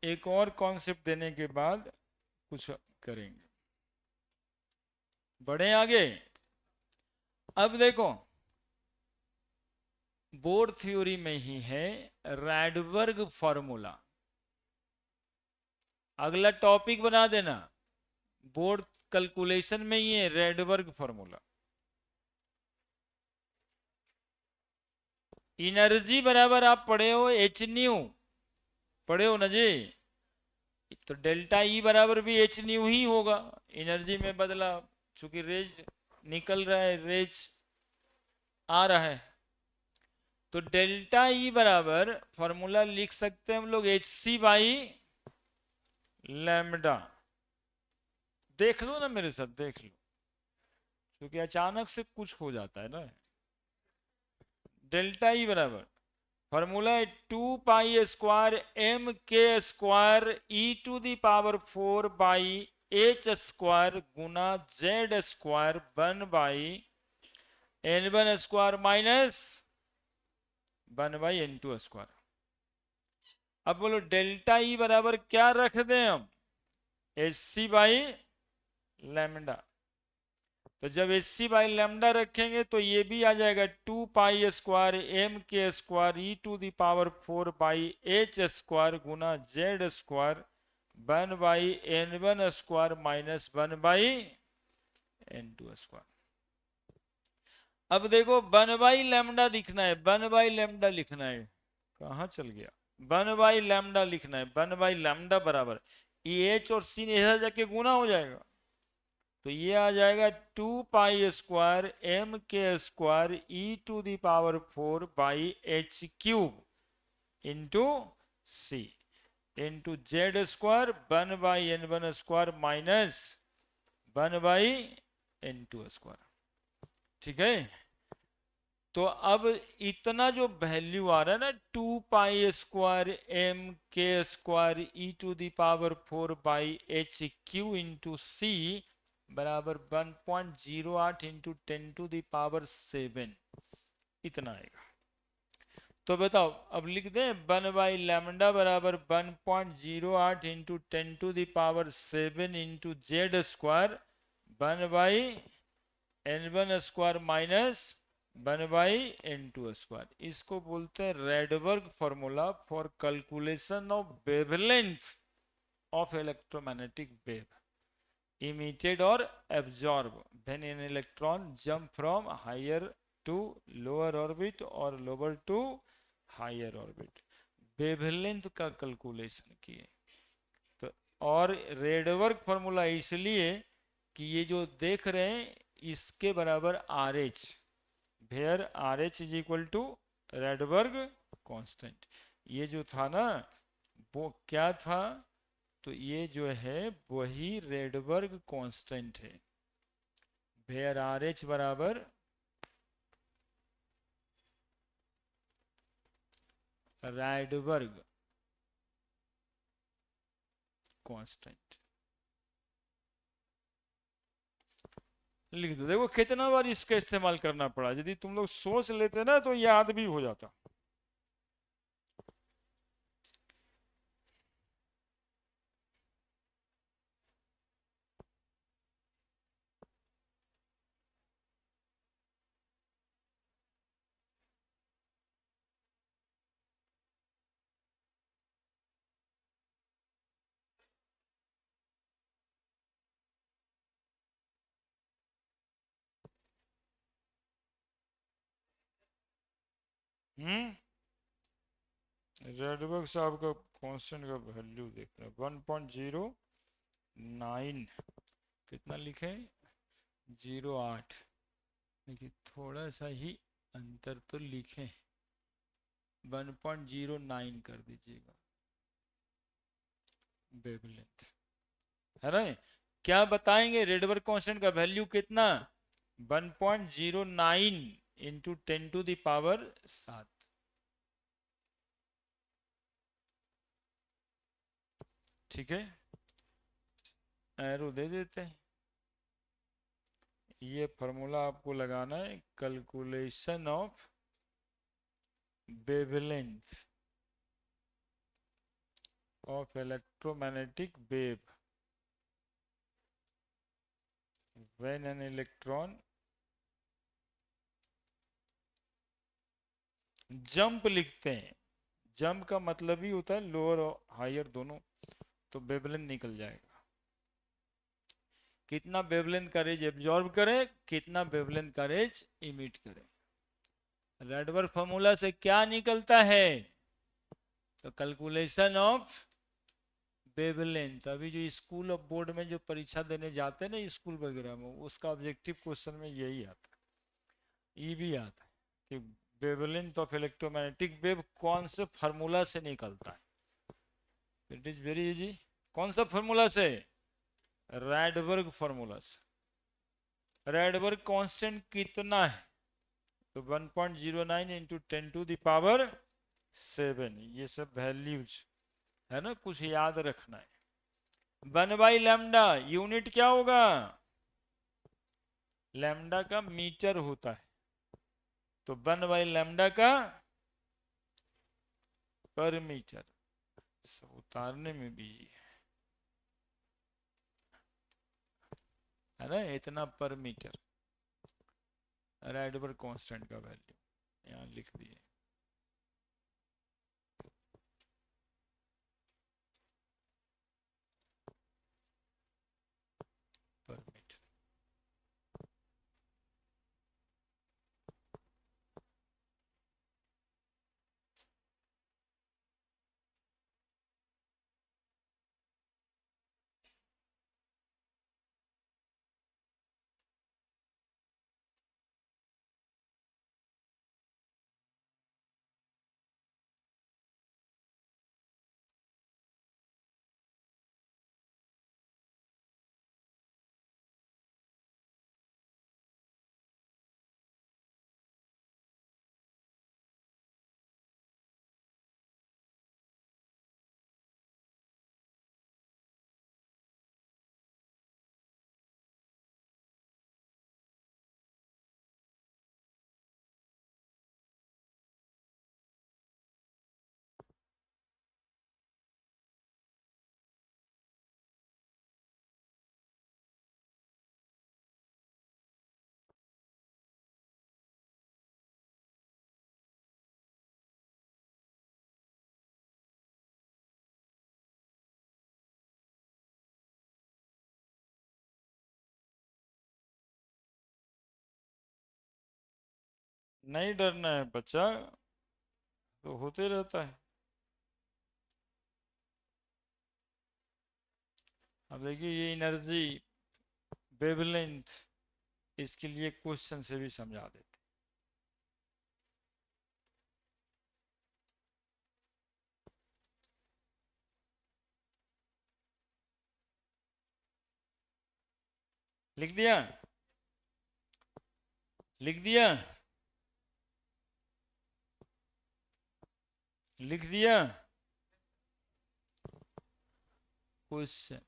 Speaker 1: एक और कॉन्सेप्ट देने के बाद कुछ करेंगे, बड़े आगे। अब देखो, बोर थ्योरी में ही है रैडबर्ग फॉर्मूला। अगला टॉपिक बना देना, बोर कैलकुलेशन में ही है रैडबर्ग फॉर्मूला। एनर्जी बराबर आप पढ़े हो h न्यू, पढ़े हो ना जी। तो डेल्टा ई बराबर भी h न्यू ही होगा, एनर्जी में बदला, चूंकि रेज निकल रहा है, रेज आ रहा है। तो डेल्टा ई बराबर फॉर्मूला लिख सकते हैं हम लोग hc/λ। देख लो ना मेरे साथ, देख लो, क्योंकि अचानक से कुछ हो जाता है ना। डेल्टा ई बराबर फॉर्मूला है 2 pi square m k square e to the power 4 by H square गुना Z square 1/n1 square minus 1/n2 square. अब बोलो डेल्टा ई बराबर क्या रख दें हम, एच सी बाई लैम्डा। तो जब एच सी बाई लैम्डा रखेंगे तो ये भी आ जाएगा 2 pi square M K square e⁻⁴/h² गुना Z square 1/n1 square minus 1/n2 square. अब देखो 1/λ लिखना है, 1/λ लिखना है, कहां चल गया, 1/λ लिखना है। 1/λ बराबर ये एच और सी इधर जाके गुना हो जाएगा, तो ये आ जाएगा 2 pi square M K square e⁻⁴/h³ into C into Z square 1/n1 square minus 1/n2 square. ठीक है, तो अब इतना जो वैल्यू आ रहा है ना 2 pi square M K square e⁻⁴/h³ into सी बराबर 1.08 इंटू 10⁻⁷ इतना आएगा। तो बताओ अब लिख दें 1/λ बराबर 1.08 into 10⁻⁷ into Z square 1/n1 square minus 1/n2 square. इसको बोलते हैं Rydberg formula for calculation of wavelength of electromagnetic wave emitted or absorbed when an electron jump from higher to lower orbit or lower to higher orbit। Wavelength का calculation किए तो, और Rydberg formula इसलिए कि ये जो देख रहे हैं इसके बराबर R H, where R H is equal to Rydberg constant. ये जो था ना वो क्या था, तो ये जो है वही रेडबर्ग कांस्टेंट है, वेयर आर एच बराबर रेडबर्ग कांस्टेंट। लिख दो, देखो कितना बार इसका इस्तेमाल करना पड़ा, यदि तुम लोग सोच लेते ना तो याद भी हो जाता। रेडबर्ग साहब का कांस्टेंट का वैल्यू देख रहे हैं 1.09 कितना लिखे 08, देखिए थोड़ा सा ही अंतर तो लिखे 1.09 कर दीजिएगा वेवलेंथ, है ना। क्या बताएंगे रेडबर्ग कांस्टेंट का वैल्यू कितना 1.09 इंटू 10⁻⁷। ठीक है, एरो दे देते हैं। ये फॉर्मूला आपको लगाना है, calculation of wavelength of electromagnetic wave when an electron jump लिखते हैं, जंप का मतलब ही होता है लोअर और हायर दोनों, तो वेवलेंथ निकल जाएगा। कितना वेवलेंथ का रेज एब्जॉर्ब करे, कितना वेवलेंथ का रेज इमिट करे। रेडबर्ग फॉर्मूला से क्या निकलता है, तो कैलकुलेशन ऑफ वेवलेंथ। अभी जो स्कूल ऑफ बोर्ड में जो परीक्षा देने जाते हैं ना स्कूल वगैरह में, उसका ऑब्जेक्टिव क्वेश्चन में यही आता है, ये भी आता है कि वेवलेंथ ऑफ इलेक्ट्रोमैग्नेटिक वेव कौन से फार्मूला से निकलता है। It is very easy. कौन सा फार्मूला से, रेडबर्ग फार्मूला से। रेडबर्ग कांस्टेंट कितना है, तो 1.09 इंटू 10⁻⁷, ये सब वैल्यूज है ना, कुछ याद रखना है। 1/λ यूनिट क्या होगा? लैम्डा का मीटर होता है, तो 1/λ का पर मीटर। उतारने में भी है ना, इतना पर मीटर। राइडबर्ग कांस्टेंट का वैल्यू यहाँ लिख दिए। पर मीटर। नहीं डरना है बच्चा, तो होते रहता है। अब देखिए ये एनर्जी वेवलेंथ, इसके लिए क्वेश्चन से भी समझा देते। लिख दिया? लिख दिया? लिख दिया? क्वेश्चन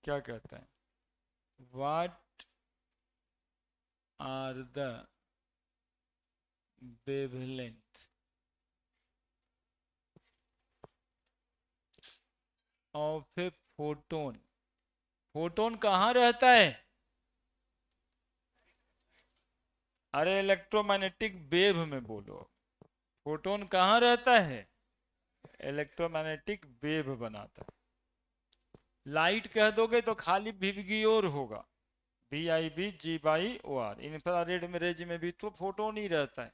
Speaker 1: क्या कहता है? What are the wavelength of a photon? Photon कहाँ रहता है? अरे इलेक्ट्रोमैग्नेटिक वेव में बोलो। फोटोन कहाँ रहता है? इलेक्ट्रोमैग्नेटिक वेव बनाता है। लाइट कह दोगे तो खाली विबग्योर होगा, VIBGY OR। इंफ्रारेड में रेज में भी तो फोटोन ही रहता है।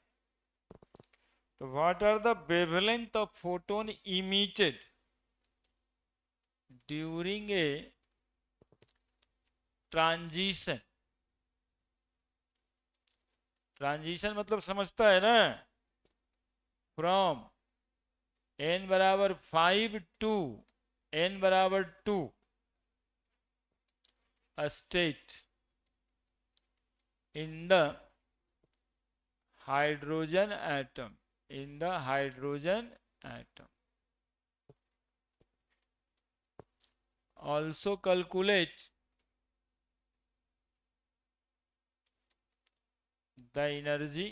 Speaker 1: तो what are the wavelength of photon emitted during a transition? Transition मतलब समझता है ना, फ्रॉम n बराबर 5 टू n बराबर 2 state in the hydrogen atom, in the hydrogen atom. Also calculate the energy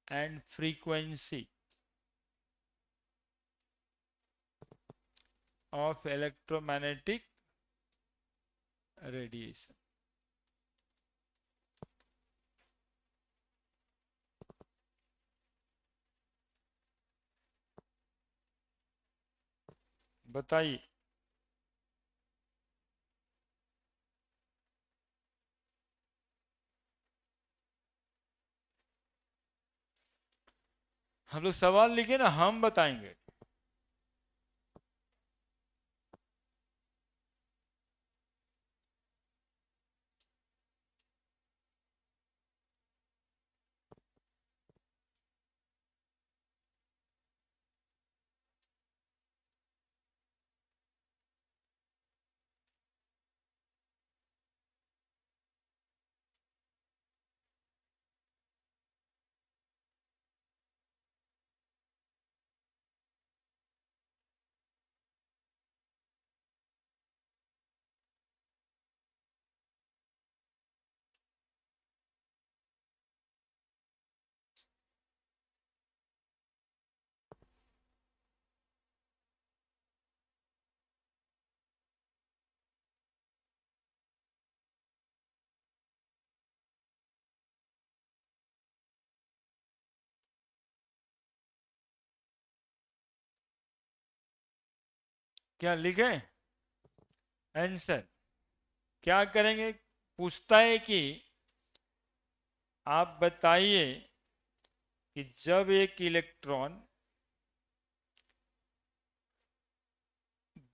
Speaker 1: and frequency of electromagnetic radiation. बताइए। हम लोग सवाल लिखे ना, हम बताएंगे। क्या लिखे आंसर? क्या करेंगे? पूछता है कि आप बताइए कि जब एक इलेक्ट्रॉन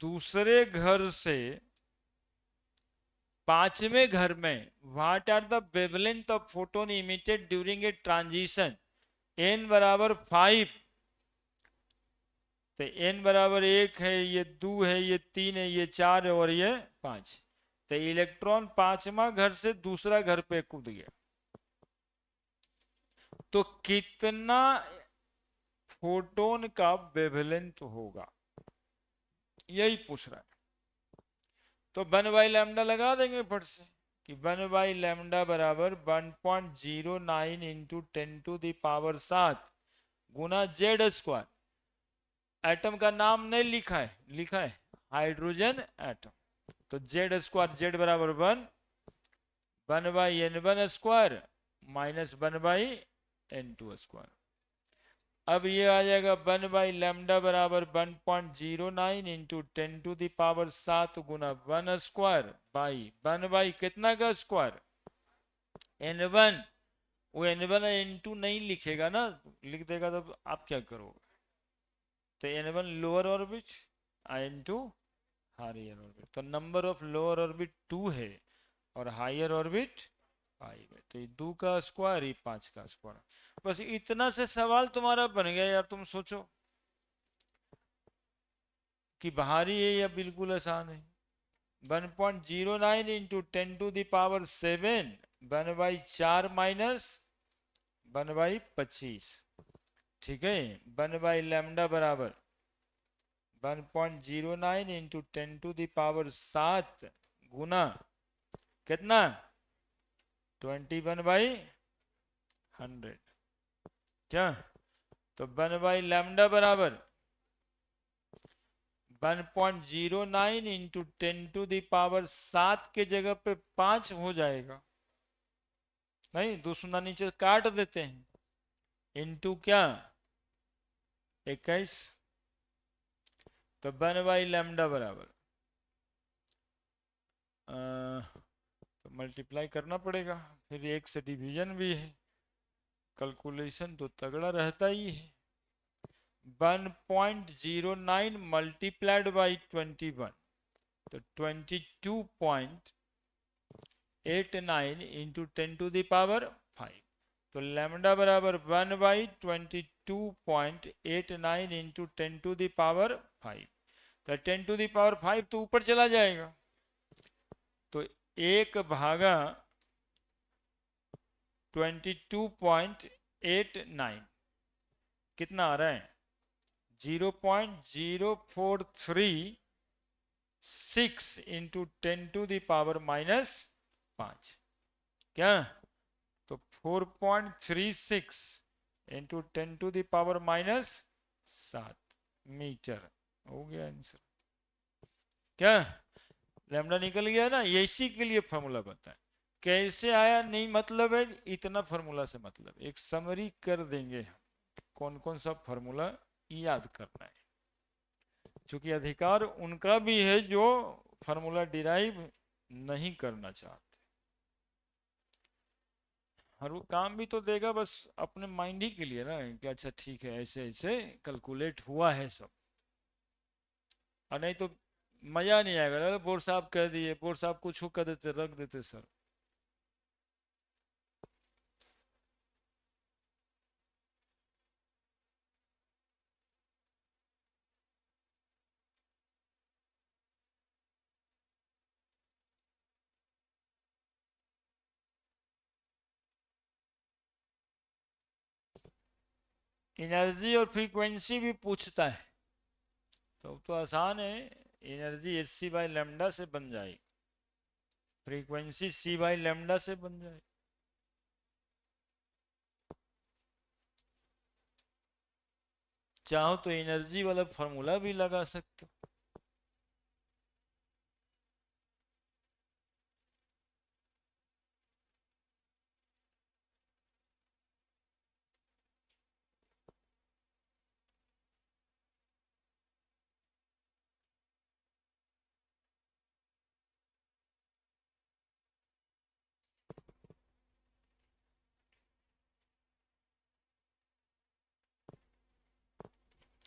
Speaker 1: दूसरे घर से पांचवें घर में, what are the wavelength of photon emitted during a transition, n बराबर 5, तो n बराबर 1 है, ये 2 है, ये 3 है, ये 4 है और ये 5, तो इलेक्ट्रॉन पांचवा घर से दूसरा घर पे कूद गया, तो कितना फोटोन का वेवलेंथ होगा, यही पूछ रहा है। तो 1/λ लगा देंगे फट से कि 1/λ बराबर 1.09 इंटू 10⁻7 गुना Z²। एटम का नाम नहीं लिखा है, लिखा है हाइड्रोजन एटम, तो Z² Z बराबर 1/n1² माइनस 1/n2²। अब ये आ जाएगा 1/λ बराबर 1.09 इंटू 10⁻7 गुना 1² बाई 1 कितना का स्क्वायर n1, वो n1 n2 नहीं लिखेगा ना, लिख देगा तो आप क्या करोगे? तो n1 lower orbit, n2 higher orbit, तो नंबर ऑफ लोअर ऑर्बिट 2 है और हायर ऑर्बिट 5 है, तो ये 2 का स्क्वायर, ये 5 का स्क्वायर। बस इतना से सवाल तुम्हारा बन गया यार। तुम सोचो कि भारी है या बिल्कुल आसान है। 1.09 इंटू 10⁻7 1/4 माइनस 1/25, ठीक है। 1/λ बराबर 1.09 इंटू 10⁻7 गुना कितना 21/100, क्या? तो 1/λ बराबर 1.09 इंटू 10⁻7 के जगह पे 5 हो जाएगा, नहीं 2 शून्य नीचे काट देते हैं, इंटू क्या 21, तो 1/λ बराबर तो मल्टीप्लाई करना पड़ेगा, फिर 1 से डिवीजन भी है, कैलकुलेशन तो तगड़ा रहता ही है। 1.09 मल्टीप्लाइड बाई 21, तो 22.89 इंटू 10⁵, तो लैम्डा बराबर 1/22.89 इंटू 10⁵, तो 10⁵ तो ऊपर चला जाएगा, तो 1/22.89 कितना आ रहा है 0.0436 इंटू 10⁻⁻5, क्या? तो 4.36 इंटू 10⁻⁻7 मीटर हो गया आंसर, क्या? लैम्डा निकल गया ना, इसी के लिए फॉर्मूला बताएं। कैसे आया नहीं मतलब है, इतना फॉर्मूला से मतलब, एक समरी कर देंगे हम कौन कौन सा फॉर्मूला याद करना है, क्योंकि अधिकार उनका भी है जो फॉर्मूला डिराइव नहीं करना चाहते, और वो काम भी तो देगा बस अपने माइंड ही के लिए ना कि अच्छा ठीक है ऐसे ऐसे कैलकुलेट हुआ है सब, और नहीं तो मजा नहीं आएगा। बोर्ड साहब कह दिए, बोर्ड साहब कुछ कर देते, रख देते सर। एनर्जी और फ्रीक्वेंसी भी पूछता है, तो आसान है, एनर्जी hc/λ से बन जाएगी, फ्रीक्वेंसी c/λ से बन जाएगी। चाहो तो एनर्जी वाला फॉर्मूला भी लगा सकते हो।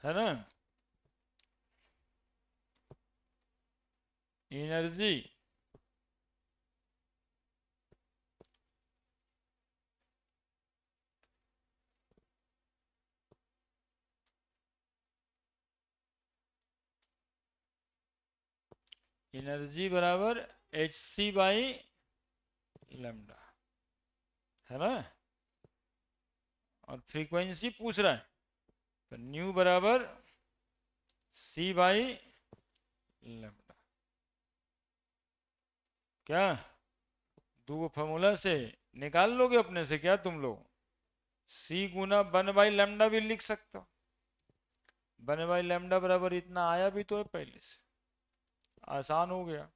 Speaker 1: है ना। एनर्जी एनर्जी बराबर एच सी बाई लेमडा, है ना। और फ्रीक्वेंसी पूछ रहा है, तो न्यू बराबर सी बाई लेमडा। क्या दो फॉर्मूला से निकाल लोगे अपने से क्या तुम लोग? सी गुना वन बाई लेमडा भी लिख सकते हो। वन बाई लेमडा बराबर इतना आया भी तो है पहले से, आसान हो गया।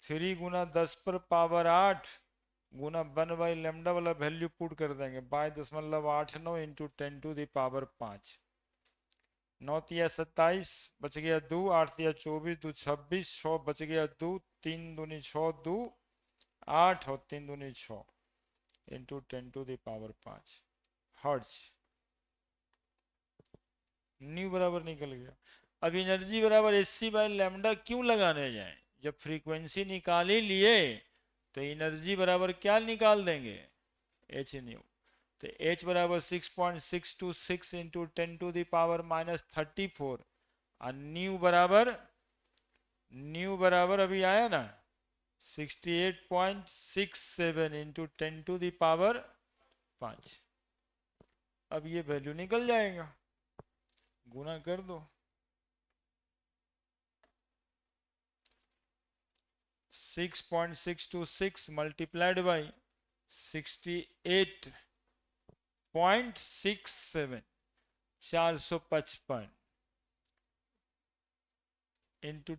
Speaker 1: 3 गुना 10 पर पावर 8 गुना वन बाई लेमडा वाला वैल्यू पुट कर देंगे, by 0.89 into 10 to the power 5। 9 तिया 27, बच गया 2, 8 तिया 24, 2 26, 6 बच गया 2, 3 दूनी 6, 2 8 और 3 दूनी 6 into 10 to the power 5 hertz. Nu बराबर निकल गया। अब एनर्जी बराबर एच सी बाई लेमडा क्यों लगाने जाए, जब फ्रीक्वेंसी निकाल ही लिए तो एनर्जी बराबर क्या निकाल देंगे, एच न्यू। तो एच बराबर 6.626 इंटू 10 टू द पावर-34 और न्यू बराबर अभी आया ना 68.67 इंटू 10 टू द पावर 5। अब ये वैल्यू निकल जाएगा, गुना कर दो। 6.626 मल्टीप्लाइड बाई 68.67 455 इंटू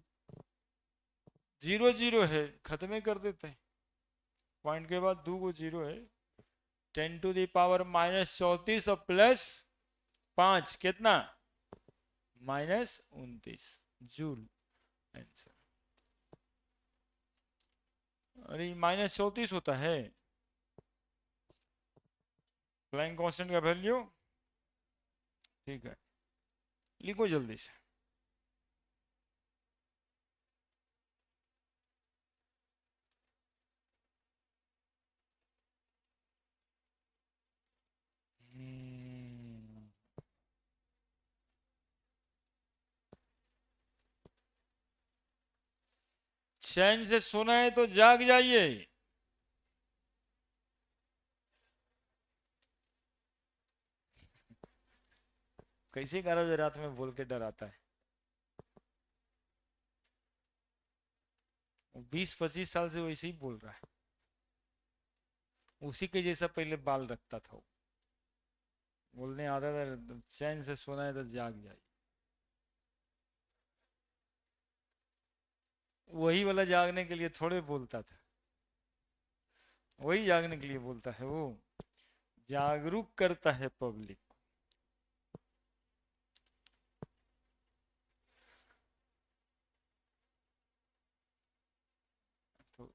Speaker 1: 0 है, खत्म ही कर देते हैं, पॉइंट के बाद 2 को 0 है। 10 टू द पावर-34 और +5 कितना, -29 जूल आंसर। अरे -34 होता है प्लैंक कांस्टेंट का वैल्यू, ठीक है लिखो जल्दी से। चैन से सोना है तो जाग जाइए। कैसे 11 बजे रात में बोल के डराता है, 20-25 साल से वैसे ही बोल रहा है, उसी के जैसा पहले बाल रखता था वो। बोलने आता था चैन से सोना है तो जाग जाइए, वही वाला जागने के लिए थोड़े बोलता था, वही जागने के लिए बोलता है वो, जागरूक करता है पब्लिक। तो,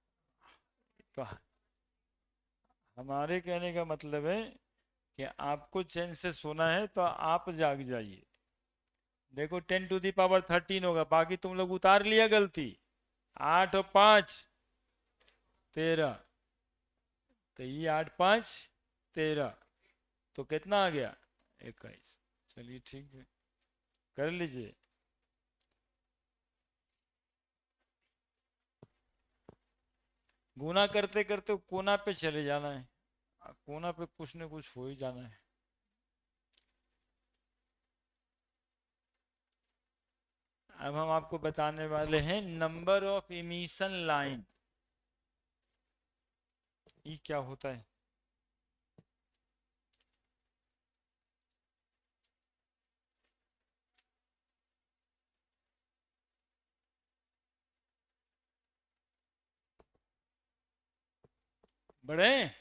Speaker 1: तो हमारे कहने का मतलब है कि आपको चैन से सोना है तो आप जाग जाइए। देखो 10 टू दी पावर 13 होगा, बाकी तुम लोग उतार लिया गलती, 8 और 5 13, तो ये 8 5 13, तो कितना आ गया 21। चलिए ठीक है कर लीजिए। गुना करते करते कोना पे चले जाना है, कोना पे कुछ न कुछ हो ही जाना है। अब हम आपको बताने वाले हैं नंबर ऑफ इमिशन लाइन, ये क्या होता है। बड़े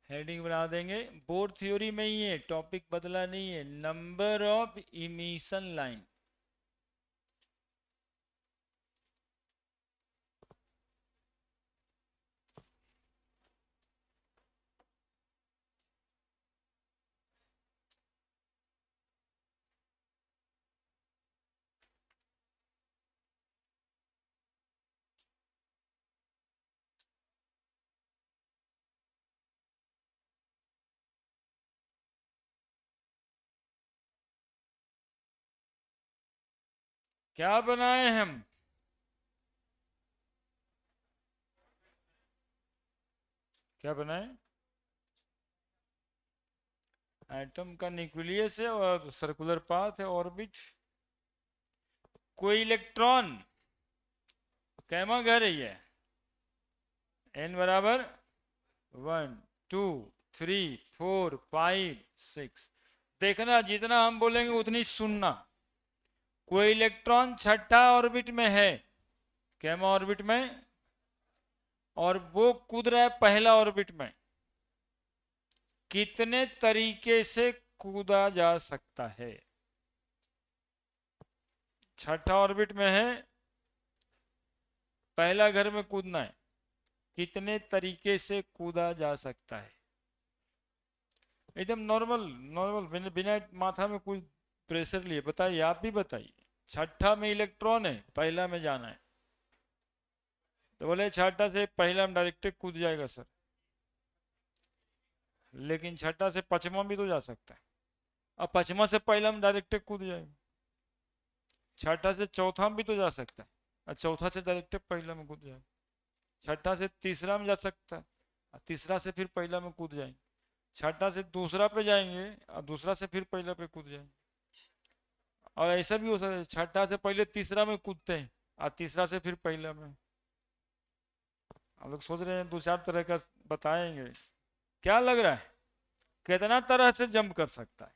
Speaker 1: हेडिंग बना देंगे, बोर्ड थ्योरी में ही है, टॉपिक बदला नहीं है, नंबर ऑफ इमिशन लाइन। क्या बनाए हम? क्या बनाए? एटम का न्यूक्लियस है और सर्कुलर पाथ है ऑर्बिट। कोई इलेक्ट्रॉन कैमा घर रही है? एन बराबर 1 2 3 4 5 6। देखना जितना हम बोलेंगे उतनी सुनना। कोई इलेक्ट्रॉन छठा ऑर्बिट में है, कैमा ऑर्बिट में, और वो कूद रहा है पहला ऑर्बिट में। कितने तरीके से कूदा जा सकता है? छठा ऑर्बिट में है, पहला घर में कूदना है, कितने तरीके से कूदा जा सकता है? एकदम नॉर्मल नॉर्मल, बिना माथा में कुछ प्रेशर लिए बताइए, आप भी बताइए। छठा में इलेक्ट्रॉन है, पहला में जाना है, तो बोले छठा से पहला में डायरेक्ट कूद जाएगा सर। लेकिन छठा से पचमा भी तो जा सकता है, अब पचमा से पहला में डायरेक्ट कूद जाएगा। छठा से चौथा में भी तो जा सकता है, और चौथा से डायरेक्ट पहला में कूद जाएगा। छठा से तीसरा में जा सकता है, और तीसरा से फिर पहला में कूद जाएंगे। छठा से दूसरा पे जाएंगे, और दूसरा से फिर पहला पे कूद जाएंगे। और ऐसा भी हो सकता है छठा से पहले तीसरा में कूदते हैं, और तीसरा से फिर पहला में। हम लोग सोच रहे हैं दो चार तरह का बताएंगे। क्या लग रहा है कितना तरह से जंप कर सकता है?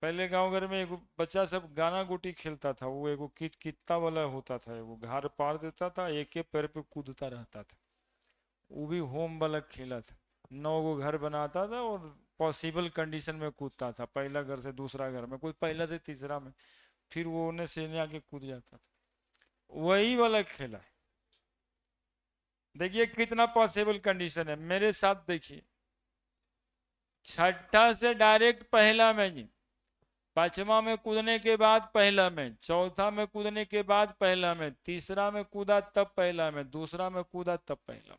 Speaker 1: पहले गांव घर में एक बच्चा सब गाना गुटी खेलता था, वो एगो कित कित्ता वाला होता था, वो घर पार देता था, एक एक पैर पे कूदता रहता था। वो भी होम वाला खेला था, 9 गो घर बनाता था और पॉसिबल कंडीशन में कूदता था, पहला घर से दूसरा घर में, कोई पहला से तीसरा में, फिर वो उन्हें से आके कूद जाता था। वही वाला खेला है। देखिए कितना पॉसिबल कंडीशन है, मेरे साथ देखिए। छठा से डायरेक्ट पहला में जी, पांचवा में कूदने के बाद पहला में, चौथा में कूदने के बाद पहला में, तीसरा में कूदा तब पहला में, दूसरा में कूदा तब पहला में।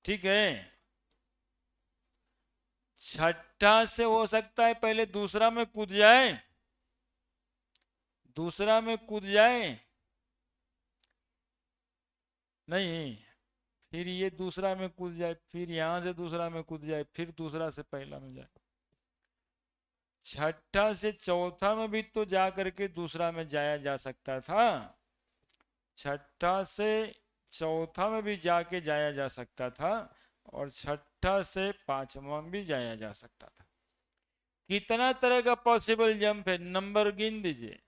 Speaker 1: ठीक है। छठा से हो सकता है पहले दूसरा में कूद जाए, दूसरा में कूद जाए, नहीं, फिर ये दूसरा में कूद जाए, फिर यहां से दूसरा में कूद जाए, फिर दूसरा से पहला में जाए। छठा से चौथा में भी तो जा करके दूसरा में जाया जा सकता था। छठा से चौथा में भी जाके जाया जा सकता था, और छठा से पांचवा में भी जाया जा सकता था। कितना तरह का पॉसिबल जंप है, नंबर गिन दीजिए।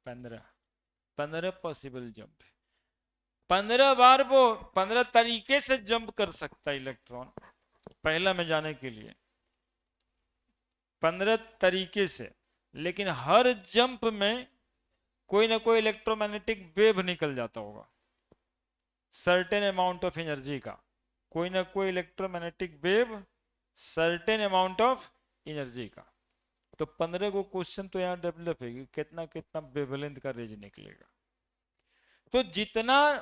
Speaker 1: 15। 15 पॉसिबल जंप है। 15 बार वो 15 तरीके से जंप कर सकता है इलेक्ट्रॉन पहला में जाने के लिए, 15 तरीके से। लेकिन हर जंप में कोई ना कोई इलेक्ट्रोमैग्नेटिक वेव निकल जाता होगा, सर्टेन अमाउंट ऑफ एनर्जी का, कोई ना कोई electromagnetic wave, certain amount of energy का। तो 15 को क्वेश्चन तो यहाँ डेवलप है कि कितना कितना वेवलेंथ का रेंज निकलेगा। तो जितना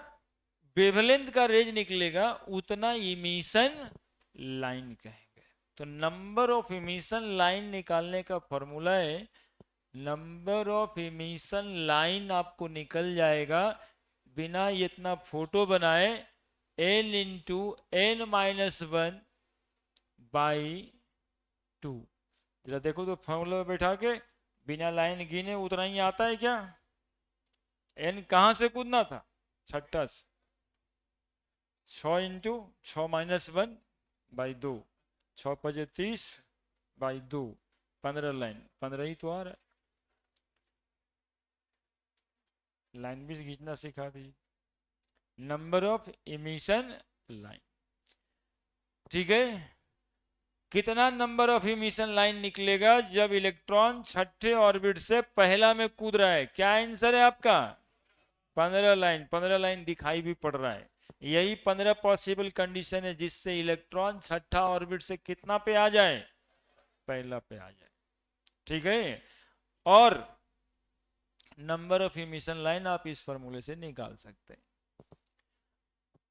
Speaker 1: वेवलेंथ का रेंज निकलेगा उतना इमिशन लाइन कहेंगे। तो नंबर ऑफ इमिशन लाइन निकालने का फॉर्मूला है, नंबर ऑफ इमिशन लाइन आपको निकल जाएगा बिना इतना फोटो बनाए, n इंटू n-1 बाई 2। जरा देखो तो फॉर्मूला में बैठा के बिना लाइन गिने उतना ही आता है क्या? n कहां से कूदना था? छठा से। 6 इंटू 6-1/2, 6×5=30/2, 15 लाइन, 15 ही तो आ रहा है। लाइन भी खींचना सिखा दी, नंबर ऑफ इमिशन लाइन। ठीक है। कितना नंबर ऑफ इमिशन लाइन निकलेगा जब इलेक्ट्रॉन छठे ऑर्बिट से पहला में कूद रहा है? क्या आंसर है आपका? 15 लाइन। 15 लाइन दिखाई भी पड़ रहा है। यही 15 पॉसिबल कंडीशन है जिससे इलेक्ट्रॉन छठा ऑर्बिट से कितना पे आ जाए? पहला पे आ जाए। ठीक है। और नंबर ऑफ इमिशन लाइन आप इस फॉर्मूले से निकाल सकते हैं।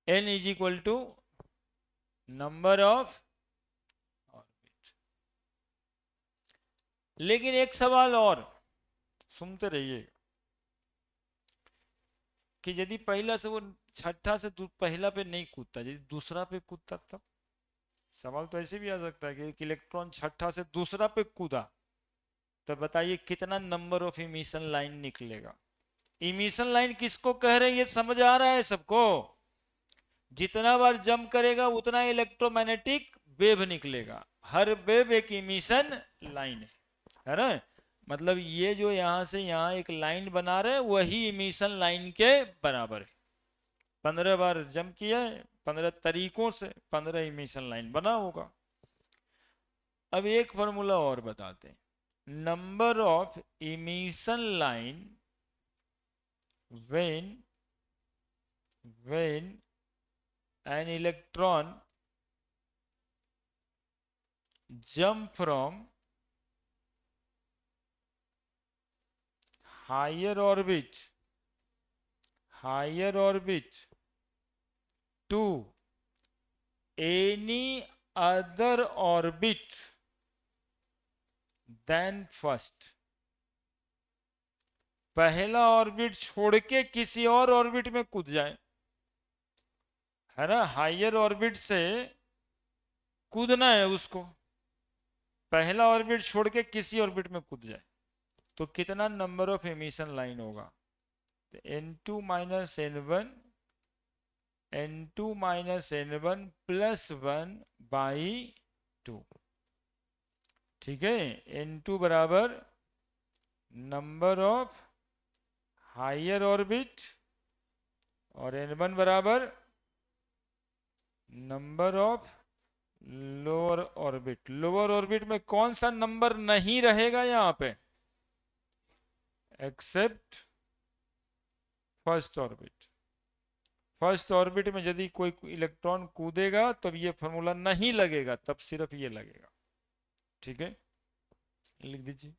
Speaker 1: n is equal to number of orbit. लेकिन एक सवाल और, सुनते रहिए, कि यदि पहला से वो छठा से पहला पे नहीं कूदता, यदि दूसरा पे कूदता, तब सवाल तो ऐसे भी आ सकता है कि एक इलेक्ट्रॉन छठा से दूसरा पे कूदा, तो बताइए कितना नंबर ऑफ इमिशन लाइन निकलेगा। इमिशन लाइन किसको कह रहे हैं, ये समझ आ रहा है सबको? जितना बार जंप करेगा उतना इलेक्ट्रोमैग्नेटिक वेव निकलेगा, हर वेव एक इमिशन लाइन है ना। मतलब ये जो यहां से यहां एक लाइन बना रहे वही इमिशन लाइन के बराबर है। 15 बार जंप किया है, 15 तरीकों से 15 इमिशन लाइन बना होगा। अब एक फॉर्मूला और बताते हैं, number of emission line when an electron jump from higher orbit to any other orbit than first। पहला ऑर्बिट छोड़ के किसी और ऑर्बिट में कूद जाए, है ना, हायर ऑर्बिट से कूदना है उसको, पहला ऑर्बिट छोड़ के किसी ऑर्बिट में कूद जाए, तो कितना नंबर ऑफ एमिशन लाइन होगा? n2 minus n1, n2 minus n1 plus 1 by 2। ठीक है, n2 बराबर नंबर ऑफ हायर ऑर्बिट और n1 बराबर number of lower orbit. Lower orbit में कौन सा नंबर नहीं रहेगा यहां पे? Accept first orbit. First orbit में यदि कोई इलेक्ट्रॉन कूदेगा तब ये फॉर्मूला नहीं लगेगा, तब सिर्फ ये लगेगा। ठीक है, लिख दीजिए।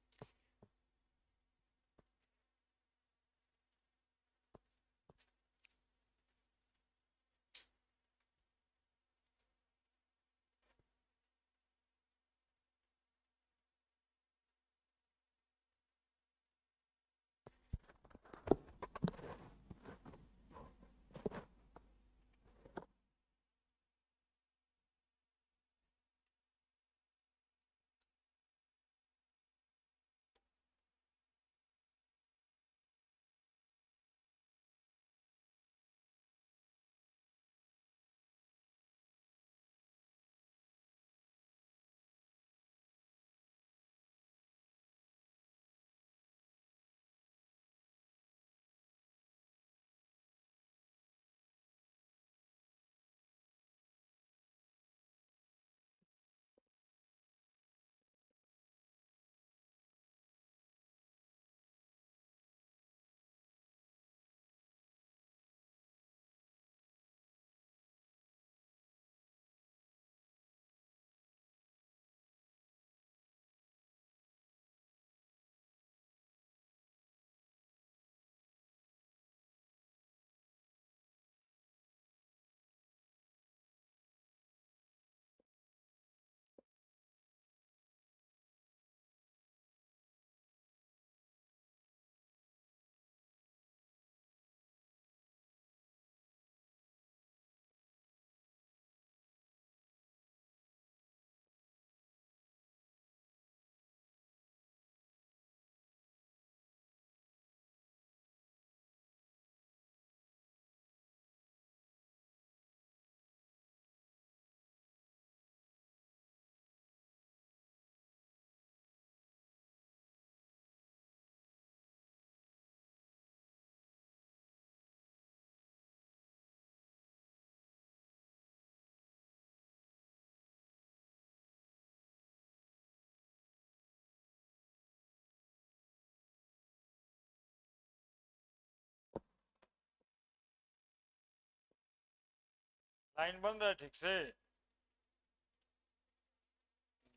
Speaker 1: लाइन बन रहा है ठीक से?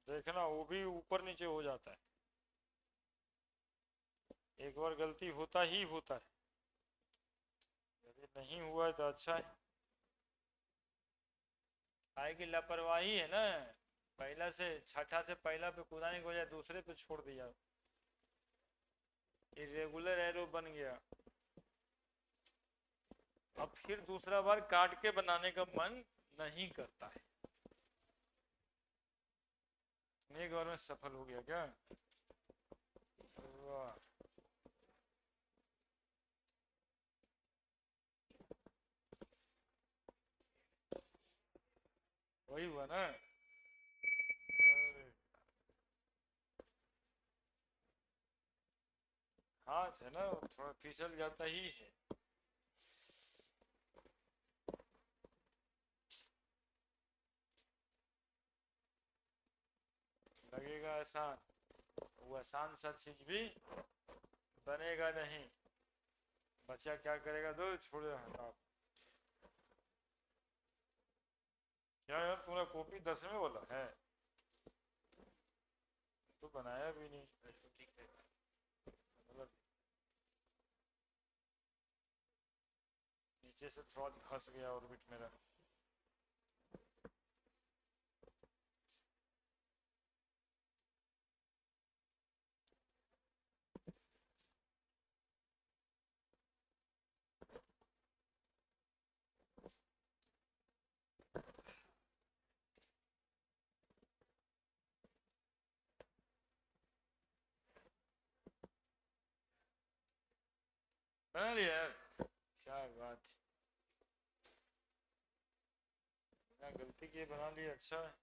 Speaker 1: देखना, वो भी ऊपर नीचे हो जाता है, एक बार गलती होता ही होता है। यदि नहीं हुआ है तो अच्छा है। काय की लापरवाही है ना, पहला से छठा से पहला पे कूदाने को बजाय दूसरे पे छोड़ दिया, इरेगुलर एरो बन गया। अब फिर दूसरा बार काट के बनाने का मन नहीं करता है। एक बार में सफल हो गया क्या? वाह। वही हुआ ना। अरे हाथ है ना, थोड़ा फिसल जाता ही है। लगेगा आसान, वो आसान सा चीज भी बनेगा नहीं। बच्चा क्या करेगा, दो छोड़े हटाओ। क्या यार, तुम्हारा कॉपी 10 में बोला है तो बनाया भी नहीं। मतलब नीचे से थोड़ा धस गया ऑर्बिट मेरा। बना लिया यार, क्या बात, बिना गलती किए बना लिया, अच्छा है।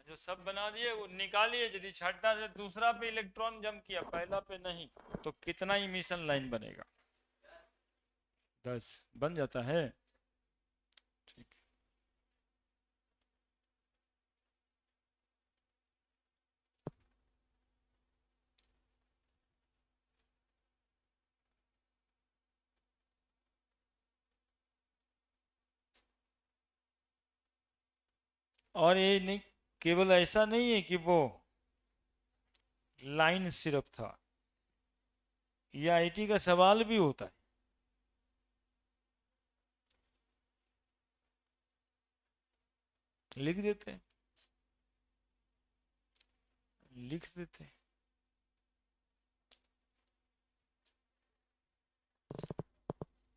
Speaker 1: जो सब बना दिए वो निकालिए, यदि छठा से दूसरा पे इलेक्ट्रॉन जम किया, पहला पे नहीं, तो कितना इमिशन लाइन बनेगा? 10 बन जाता है। ठीक। और ये नहीं, केवल ऐसा नहीं है कि वो लाइन सिर्फ था, ये आईटी का सवाल भी होता है। लिख देते हैं, लिख देते हैं,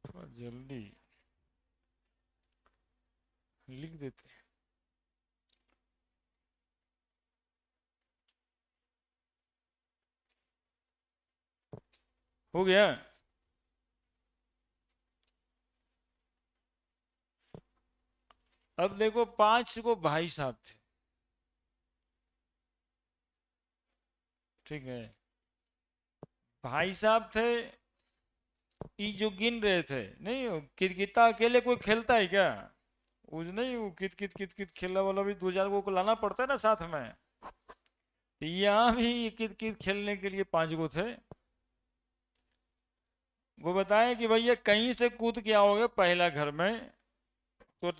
Speaker 1: थोड़ा जल्दी लिख देते हैं। हो गया। अब देखो 5 को भाई साहब थे, ठीक है, भाई साहब थे। ये जो गिन रहे थे, नहीं कितना अकेले कोई खेलता है क्या? वो जो नहीं, वो कित कित कित कित खेलने वाला भी 2 4 को लाना पड़ता है ना साथ में। तो यहाँ भी कित कित खेलने के लिए 5 को थे। वो बताए कि भैया कहीं से कूद के आओगे पहला घर में, तो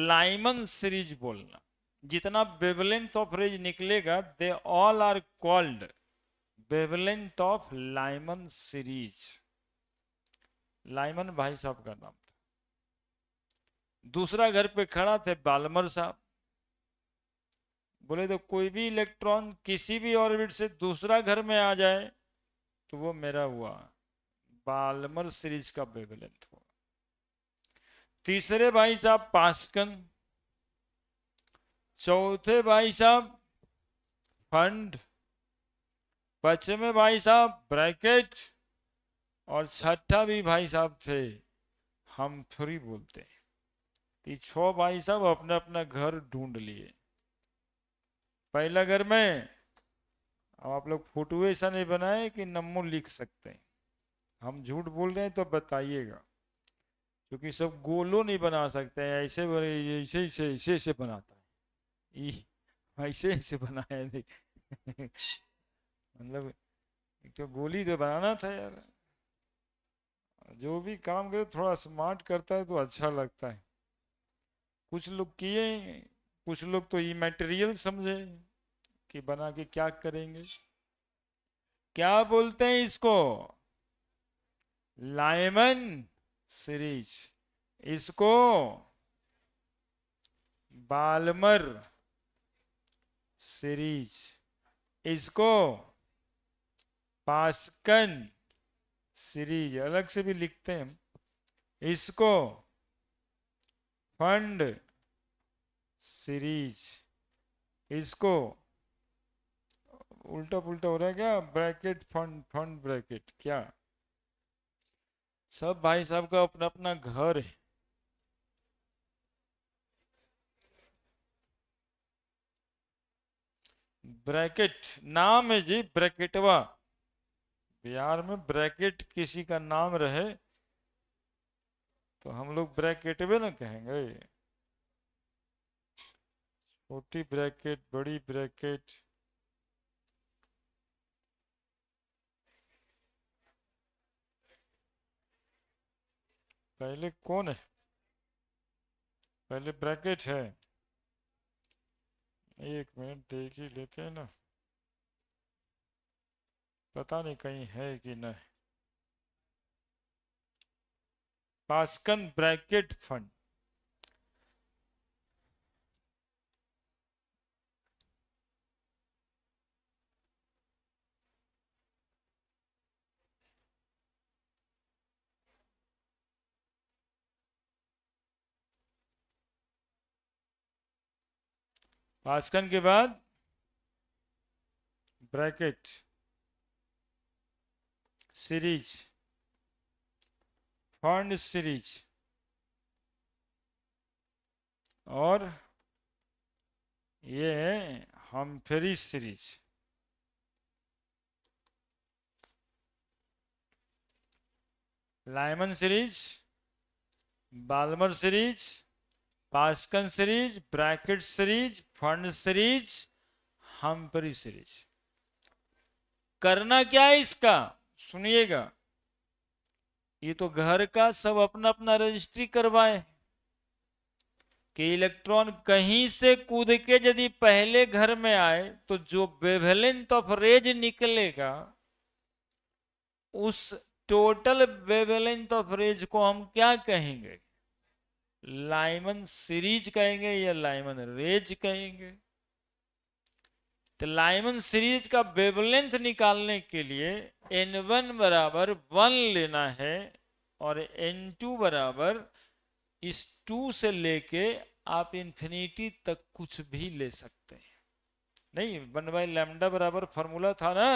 Speaker 1: लाइमन सीरीज बोलना। जितना वेवलेंथ ऑफ रेज निकलेगा, they all are called wavelength of Lyman series. Lyman भाई साहब का नाम था। दूसरा घर पे खड़ा थे बाल्मर साहब। बोले तो कोई भी इलेक्ट्रॉन किसी भी ऑर्बिट से दूसरा घर में आ जाए तो वो मेरा हुआ, बाल्मर सीरीज का वेवलेंथ हुआ। तीसरे भाई साहब पास्कन। चौथे भाई साहब फंड। पांचवें भाई साहब ब्रैकेट। और छठा भी भाई साहब थे, हम थ्री बोलते हैं। ये 6 भाई साहब अपना अपना घर ढूंढ लिए। पहला घर में, अब आप लोग फोटो ऐसा नहीं बनाए कि नमो लिख सकते हैं, हम झूठ बोल रहे हैं तो बताइएगा, क्योंकि सब गोलो नहीं बना सकते हैं, ऐसे ऐसे ऐसे ऐसे ऐसे बनाता है, ऐसे ऐसे बनाया है देख। मतलब एक तो गोली तो बनाना था यार। जो भी काम करे थोड़ा स्मार्ट करता है तो अच्छा लगता है। कुछ लोग किए, कुछ लोग तो ये मटेरियल समझे कि बना के क्या करेंगे। क्या बोलते हैं इसको? Lyman series. इसको बाल्मर सीरीज। इसको पास्कन सीरीज, अलग से भी लिखते हैं। इसको फंड सीरीज। इसको उल्टा पुल्टा हो रहा है क्या? ब्रैकेट फंड, फंड ब्रैकेट क्या? सब भाई साहब का अपना अपना घर है। ब्रैकेट नाम है जी, ब्रैकेटवा। बिहार में ब्रैकेट किसी का नाम रहे तो हम लोग ब्रैकेटवे ना कहेंगे। छोटी ब्रैकेट, बड़ी ब्रैकेट। पहले कौन है? पहले ब्रैकेट है। एक मिनट देख ही लेते हैं ना, पता नहीं कहीं है कि नहीं। पास्कन ब्रैकेट फंड। पास्कन के बाद ब्रैकेट सीरीज, फंड सीरीज, और ये Humphreys series. Lyman series, Balmer series, Paschen series, Brackett series, Pfund series, Humphreys series. करना क्या है इसका? सुनिएगा, ये तो घर का सब अपना अपना रजिस्ट्री करवाए कि इलेक्ट्रॉन कहीं से कूद के यदि पहले घर में आए तो जो वेवलेंथ ऑफ रेज निकलेगा उस टोटल वेवलेंथ ऑफ रेज को हम क्या कहेंगे? लाइमन सीरीज कहेंगे या लाइमन रेज कहेंगे। तो लाइमन सीरीज का वेवलेंथ निकालने के लिए n1 बराबर 1 लेना है और n2 बराबर इस 2 से लेके आप इंफिनिटी तक कुछ भी ले सकते हैं। नहीं, 1/λ बराबर फॉर्मूला था ना,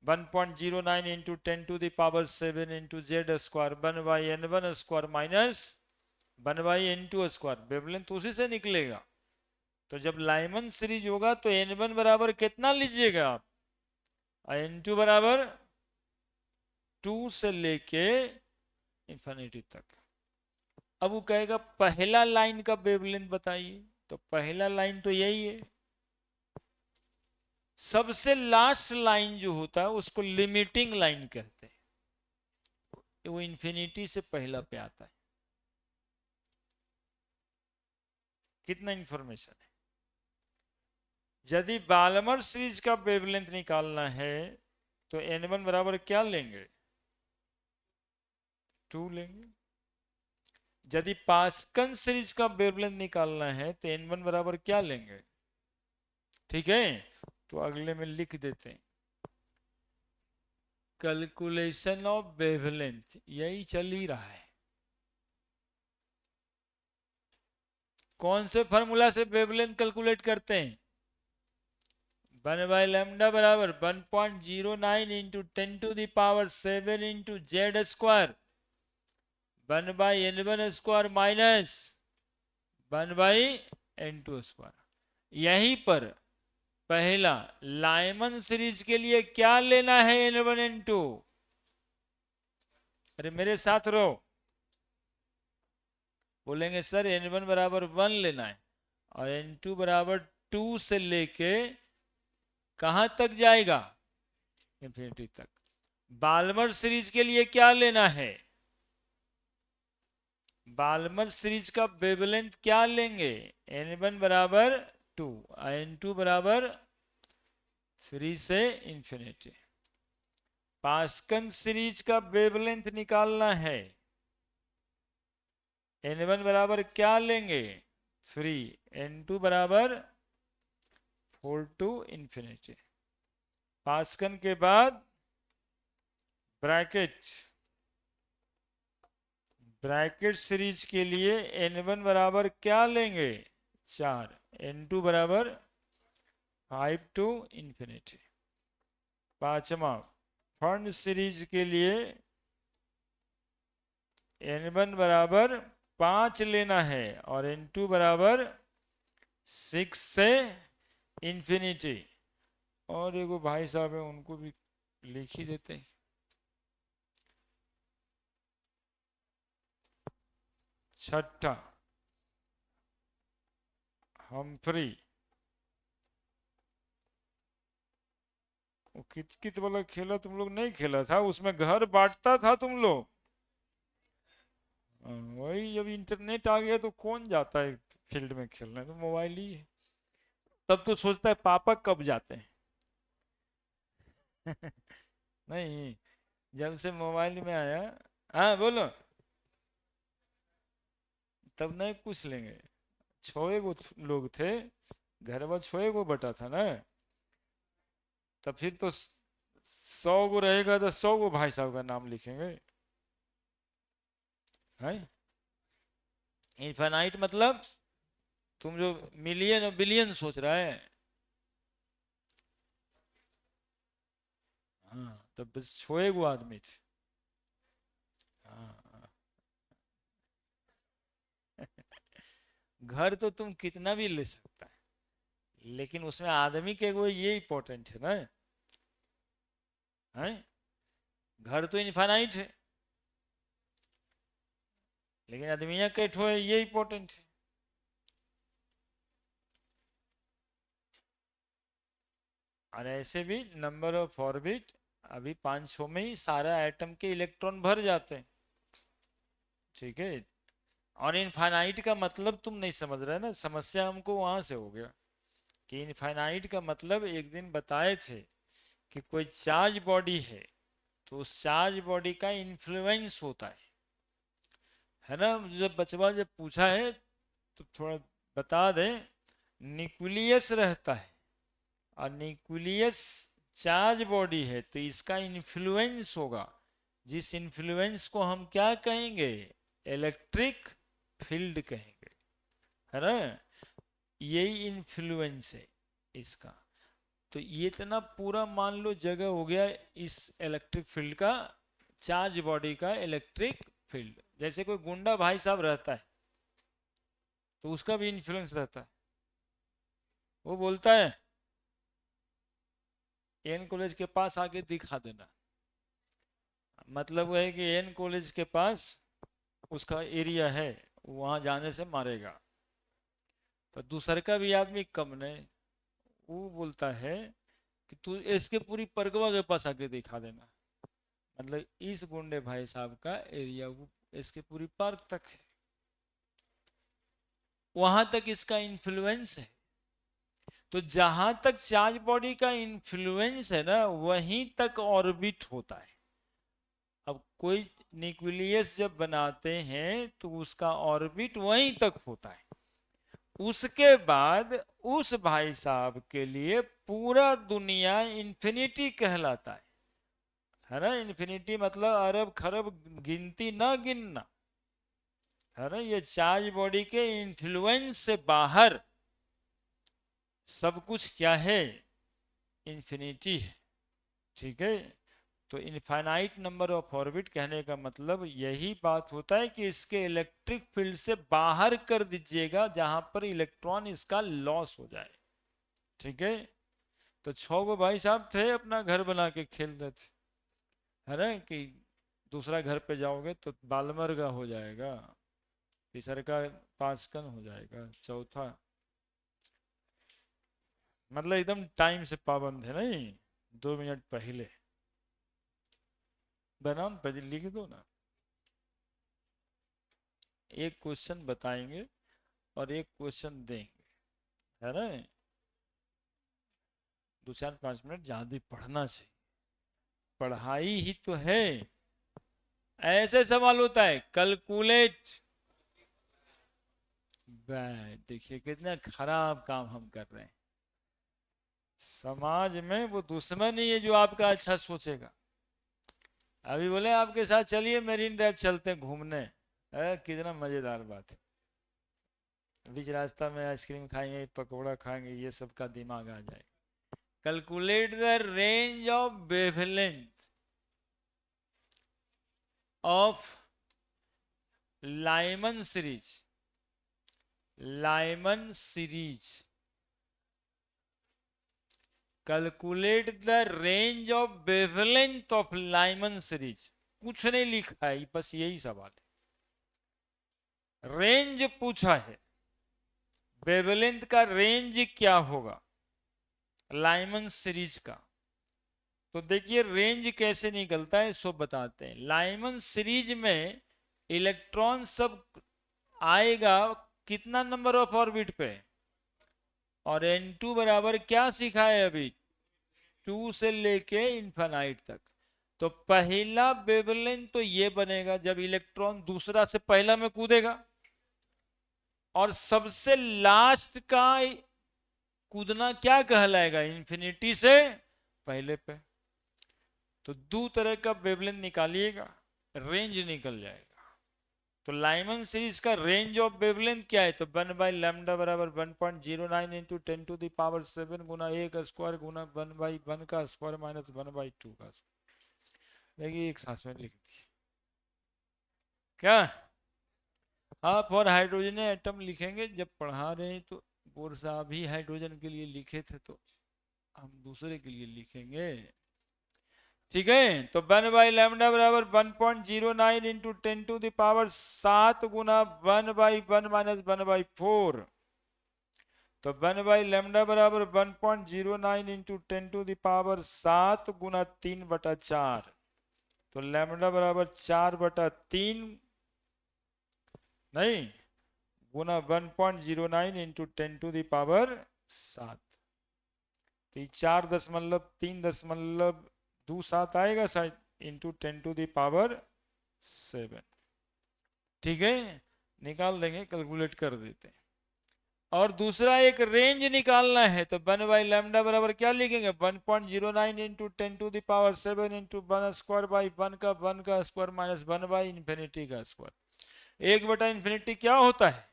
Speaker 1: 1.09 into 10⁻7 into Z square 1/n1 square minus 1/n2 square. Wavelength उसी से निकलेगा। तो जब लाइमन सीरीज होगा तो n1 बराबर कितना लीजिएगा आप? n2 बराबर 2 से लेके इंफिनिटी तक। अब वो कहेगा पहला लाइन का वेवलेंथ बताइए, तो पहला लाइन तो यही है। सबसे लास्ट लाइन जो होता है उसको लिमिटिंग लाइन कहते हैं, वो इंफिनिटी से पहला पे आता है। कितना इंफॉर्मेशन है। यदि बाल्मर सीरीज का वेवलेंथ निकालना है तो n1 बराबर क्या लेंगे? 2 लेंगे। यदि पास्कन सीरीज का वेवलेंथ निकालना है तो n1 बराबर क्या लेंगे? ठीक है, तो अगले में लिख देते हैं कैलकुलेशन ऑफ वेवलेंथ, यही चल ही रहा है। कौन से फॉर्मूला से वेवलेंथ कैलकुलेट करते हैं? 1/λ बराबर 1.09 into 10⁻7 into Z square 1/n1 square minus 1/n2 square. यहीं पर पहला लाइमन सीरीज के लिए क्या लेना है? n1 n2। अरे मेरे साथ रहो। बोलेंगे सर n1 बराबर 1 लेना है और n2 बराबर 2 से लेके कहां तक जाएगा? इंफिनिटी तक। बाल्मर सीरीज के लिए क्या लेना है? बाल्मर सीरीज का वेवलेंथ क्या लेंगे? n1 बराबर 2, n2 बराबर 3 से इंफिनिटी। पास्कल सीरीज का वेवलेंथ निकालना है, n1 बराबर क्या लेंगे? 3, n2 बराबर 4 टू इंफिनिटी। पास्कल के बाद ब्रैकेट, ब्रैकेट सीरीज के लिए n1 बराबर क्या लेंगे? 4, n2 बराबर 5 टू इंफिनिटी। पांचवा, फर्न सीरीज के लिए n1 बराबर 5 लेना है और n2 बराबर 6 से इंफिनिटी। और एगो भाई साहब है, उनको भी लिख ही देते हैं। छठा, हम्फ्री। कित कित वाला खेला तुम लोग नहीं खेला था? उसमें घर बांटता था तुम लोग। वही, जब इंटरनेट आ गया तो कौन जाता है फील्ड में खेलने, तो मोबाइल ही है। तब तो सोचता है पापा कब जाते हैं। नहीं, जब से मोबाइल में आया। हाँ बोलो। तब नहीं पूछ लेंगे। छोए वो लोग थे, घर में छोए वो बटा था ना। तब फिर तो 100 गो रहेगा तो 100 गो भाई साहब का नाम लिखेंगे। है इनफाइनाइट मतलब तुम जो मिलियन और बिलियन सोच रहा है। हाँ, तब बस 6 गो आदमी थे। हाँ। घर तो तुम कितना भी ले सकता है, लेकिन उसमें आदमी के वो ये इंपॉर्टेंट है ना। है, घर तो इनफाइनाइट है, लेकिन आदमिया कैठो है, ये इंपॉर्टेंट है। और ऐसे भी नंबर ऑफ ऑर्बिट अभी 5-6 में ही सारा एटम के इलेक्ट्रॉन भर जाते हैं। ठीक है। और इनफाइनाइट का मतलब तुम नहीं समझ रहे ना, समस्या हमको वहां से हो गया कि इनफाइनाइट का मतलब एक दिन बताए थे कि कोई चार्ज बॉडी है तो उस चार्ज बॉडी का इन्फ्लुएंस होता है ना। जब बचवा जब पूछा है तो थोड़ा बता दें। न्यूक्लियस रहता है और न्यूक्लियस चार्ज बॉडी है, तो इसका इन्फ्लुएंस होगा, जिस इन्फ्लुएंस को हम क्या कहेंगे? इलेक्ट्रिक फील्ड कहेंगे, है ना। यही इन्फ्लुएंस है इसका। तो ये इतना पूरा मान लो जगह हो गया इस इलेक्ट्रिक फील्ड का, चार्ज बॉडी का इलेक्ट्रिक फील्ड। जैसे कोई गुंडा भाई साहब रहता है तो उसका भी इन्फ्लुएंस रहता है। वो बोलता है एन कॉलेज के पास आके दिखा देना, मतलब वो है कि एन कॉलेज के पास उसका एरिया है, वहां जाने से मारेगा। तो दूसर का भी आदमी कम नहीं, वो बोलता है कि तू इसके पूरी परगवा के पास आके दिखा देना, मतलब इस गुंडे भाई साहब का एरिया वो इसके पूरी पार्क तक है, वहां तक इसका इन्फ्लुएंस है। तो जहां तक चार्ज बॉडी का इन्फ्लुएंस है ना, वहीं तक ऑर्बिट होता है। अब कोई न्यूक्लियस जब बनाते हैं तो उसका ऑर्बिट वहीं तक होता है। उसके बाद उस भाई साहब के लिए पूरा दुनिया इन्फिनिटी कहलाता है ना। इन्फिनिटी मतलब अरब खरब गिनती ना गिनना, है ना। ये चार्ज बॉडी के इन्फ्लुएंस से बाहर सब कुछ क्या है? इन्फिनिटी है। ठीक है। तो इनफाइनाइट नंबर ऑफ ऑर्बिट कहने का मतलब यही बात होता है कि इसके इलेक्ट्रिक फील्ड से बाहर कर दीजिएगा, जहां पर इलेक्ट्रॉन इसका लॉस हो जाए। ठीक है। तो 6 गो भाई साहब थे, अपना घर बना के खेल रहे थे, है ना। कि दूसरा घर पे जाओगे तो बालमर का हो जाएगा, तीसरा का पासकन हो जाएगा, चौथा मतलब एकदम टाइम से पाबंद है नहीं, 2 मिनट पहले। बनाओ पर लिख दो ना, एक क्वेश्चन बताएंगे और एक क्वेश्चन देंगे, है ना। 2 4 5 मिनट ज्यादा पढ़ना चाहिए, पढ़ाई ही तो है। ऐसे सवाल होता है, कैलकुलेट। देखिए कितना खराब काम हम कर रहे हैं। समाज में वो दुश्मन ही है जो आपका अच्छा सोचेगा। अभी बोले आपके साथ चलिए मेरीन ड्राइव चलते हैं घूमने, कितना मजेदार बात है। बीच रास्ता में आइसक्रीम खाएंगे, पकौड़ा खाएंगे, ये सब का दिमाग आ जाए। Calculate the range of wavelength of Lyman series, Lyman series. Calculate the range of wavelength of Lyman series. कुछ नहीं लिखा है, बस यही सवाल है, रेंज पूछा है, वेवलेंथ का रेंज क्या होगा लाइमन सीरीज का। तो देखिए रेंज कैसे निकलता है सो बताते हैं। लाइमन सीरीज में इलेक्ट्रॉन सब आएगा कितना नंबर ऑफ ऑर्बिट पे, और n2 बराबर क्या सीखा है अभी, 2 से लेके इन्फानाइट तक। तो पहला वेवलेंथ तो ये बनेगा जब इलेक्ट्रॉन दूसरा से पहला में कूदेगा, और सबसे लास्ट का कूदना क्या कहलाएगा, इंफिनिटी से पहले पे। तो दो तरह का वेवलेंथ निकालिएगा, रेंज निकल जाएगा। तो लाइमन सीरीज का रेंज ऑफ वेवलेंथ क्या है, तो 1/λ बराबर 1.09 इंटू 10⁻⁷ गुना ए का स्क्वायर गुना 1/1 का स्क्वायर माइनस 1/2 का। देखिए एक सांस में लिख दीजिए क्या। आप और हाइड्रोजन एटम लिखेंगे जब पढ़ा रहे हैं, तो बोर साहब ही हाइड्रोजन के लिए लिखे थे, तो हम दूसरे के लिए लिखेंगे, ठीक है। तो 1/λ बराबर 1.09 इंटू 10⁻⁷ गुना 1/1 माइनस 1/4। तो 1/λ बराबर 1.09 इंटू 10⁻⁷ गुना 3/4। तो लैम्डा बराबर 4/3 नहीं गुना 1.09 इंटू 10⁻⁷। तो ये 4.327 आएगा शायद, इंटू 10⁻⁷। ठीक है, निकाल देंगे, कैलकुलेट कर देते हैं। और दूसरा एक रेंज निकालना है, तो 1/λ बराबर क्या लिखेंगे, 1.09 इंटू 10⁻⁷ इंटू 1² का स्क्वायर माइनस 1/∞ का स्क्वायर। 1/∞ क्या होता है,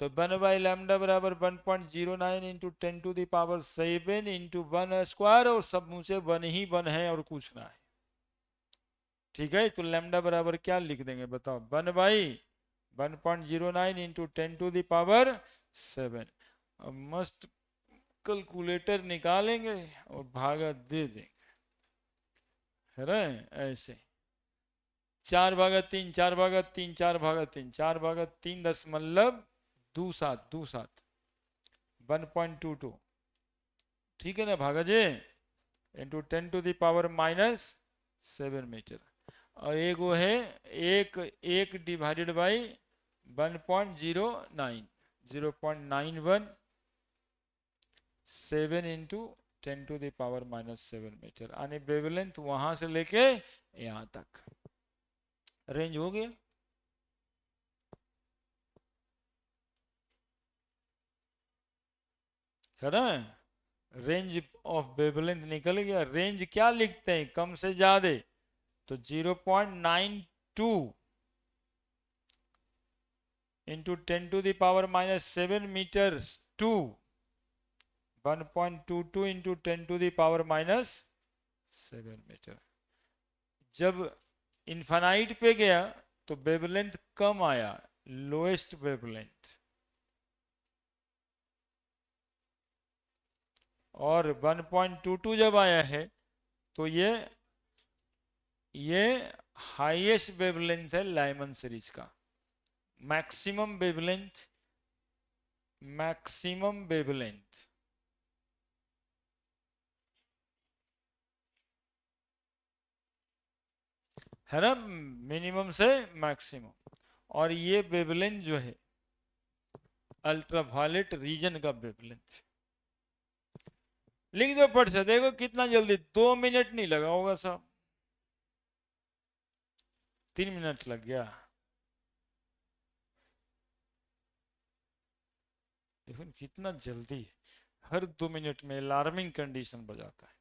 Speaker 1: तो 1/λ बराबर 1.09 इंटू 10⁻⁷ इंटू 1² और सब मुंह से 1 ही 1 है और कुछ ना है, ठीक है। तो लैम्डा बराबर क्या लिख देंगे बताओ, 1/1.09 इंटू 10⁻⁷। मस्त कैलकुलेटर निकालेंगे और भागा दे देंगे, है ना। ऐसे 4/3 4/3 4/3 4/3.27 1.22, ठीक है ना भागा जी, इंटू 10⁻⁻⁷ मीटर। और एक वो है एक डिवाइडेड बाई 1.09 0.917 इंटू 10⁻⁻⁷ मीटर, यानी वेवलेंथ वहां से लेके यहां तक रेंज हो गया। है ना, रेंज ऑफ वेवलेंथ निकल गया। रेंज क्या लिखते हैं कम से ज्यादा, तो 0.92 इंटू 10⁻⁻⁷ मीटर टू 1.22 इंटू 10⁻⁻⁷ मीटर। जब इन्फानाइट पे गया तो वेवलेंथ कम आया, लोएस्ट वेवलेंथ, और 1.22 जब आया है तो ये हाईएस्ट वेवलेंथ है लाइमन सीरीज का। मैक्सिमम वेवलेंथ, मैक्सिमम वेवलेंथ है ना, मिनिमम से मैक्सिमम। और ये वेवलेंथ जो है अल्ट्रावायलेट रीजन का वेवलेंथ। लिख दो फट से, देखो कितना जल्दी, 2 मिनट नहीं लगा होगा साहब, 3 मिनट लग गया। देखो कितना जल्दी, हर 2 मिनट में अलार्मिंग कंडीशन बजाता है।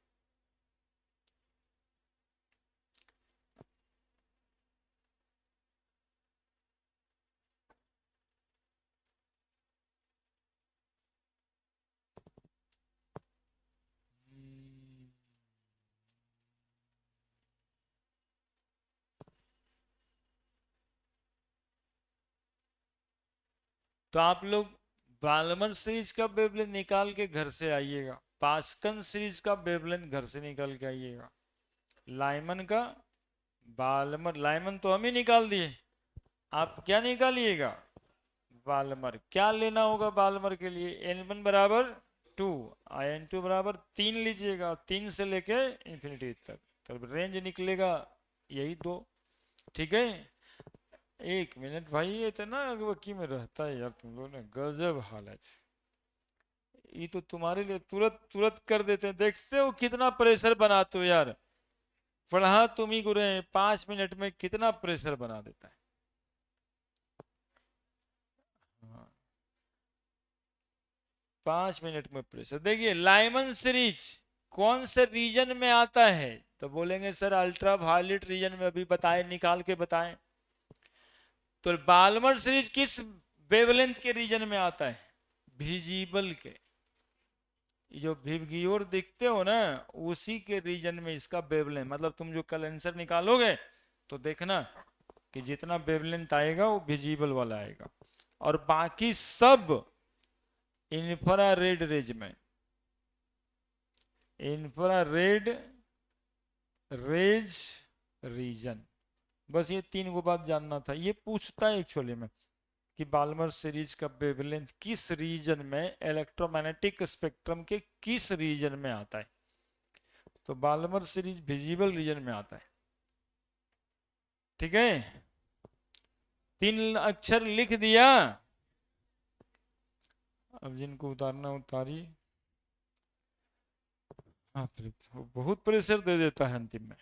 Speaker 1: तो आप लोग बाल्मर सीरीज का वेवलेंथ निकाल के घर से आइएगा, पास्कल सीरीज का वेवलेंथ घर से निकाल के आइएगा, लाइमन का, बाल्मर, लाइमन तो हम ही निकाल दिए, आप क्या निकालिएगा, बाल्मर। क्या लेना होगा बाल्मर के लिए, N1 बराबर 2, N2 बराबर 3 लीजिएगा, 3 से लेके इंफिनिटी तक, तब रेंज निकलेगा यही 2। ठीक है, 1 मिनट भाई, ये इतना अगवकी में रहता है यार तुम लोग ने, गजब हालत। ये तो तुम्हारे लिए तुरंत तुरंत कर देते हैं, देखते हो कितना प्रेशर बनाते हो यार, पढ़ा तुम ही को रहे, 5 मिनट में कितना प्रेशर बना देता है। हाँ, 5 मिनट में प्रेशर। देखिए लाइमन सीरीज कौन से रीजन में आता है, तो बोलेंगे सर अल्ट्रा वायलेट रीजन में, अभी बताए, निकाल के बताएं। तो बाल्मर सीरीज किस वेवलेंथ के रीजन में आता है, विजिबल के, जो विबग्योर दिखते हो ना, उसी के रीजन में इसका वेवलेंथ, मतलब तुम जो कल आंसर निकालोगे तो देखना कि जितना वेवलेंथ आएगा वो विजिबल वाला आएगा, और बाकी सब इंफ्रारेड रेज में, इंफ्रारेड रेज रीजन। बस ये 3 को बात जानना था, ये पूछता है एक्चुअली में कि बाल्मर सीरीज का वेवलेंथ किस रीजन में, इलेक्ट्रोमैग्नेटिक स्पेक्ट्रम के किस रीजन में आता है। तो बाल्मर सीरीज विजिबल रीजन में आता है। ठीक है, 3 अक्षर लिख दिया, अब जिनको उतारना उतारिए। हाँ, बहुत प्रेशर दे देता है अंतिम में।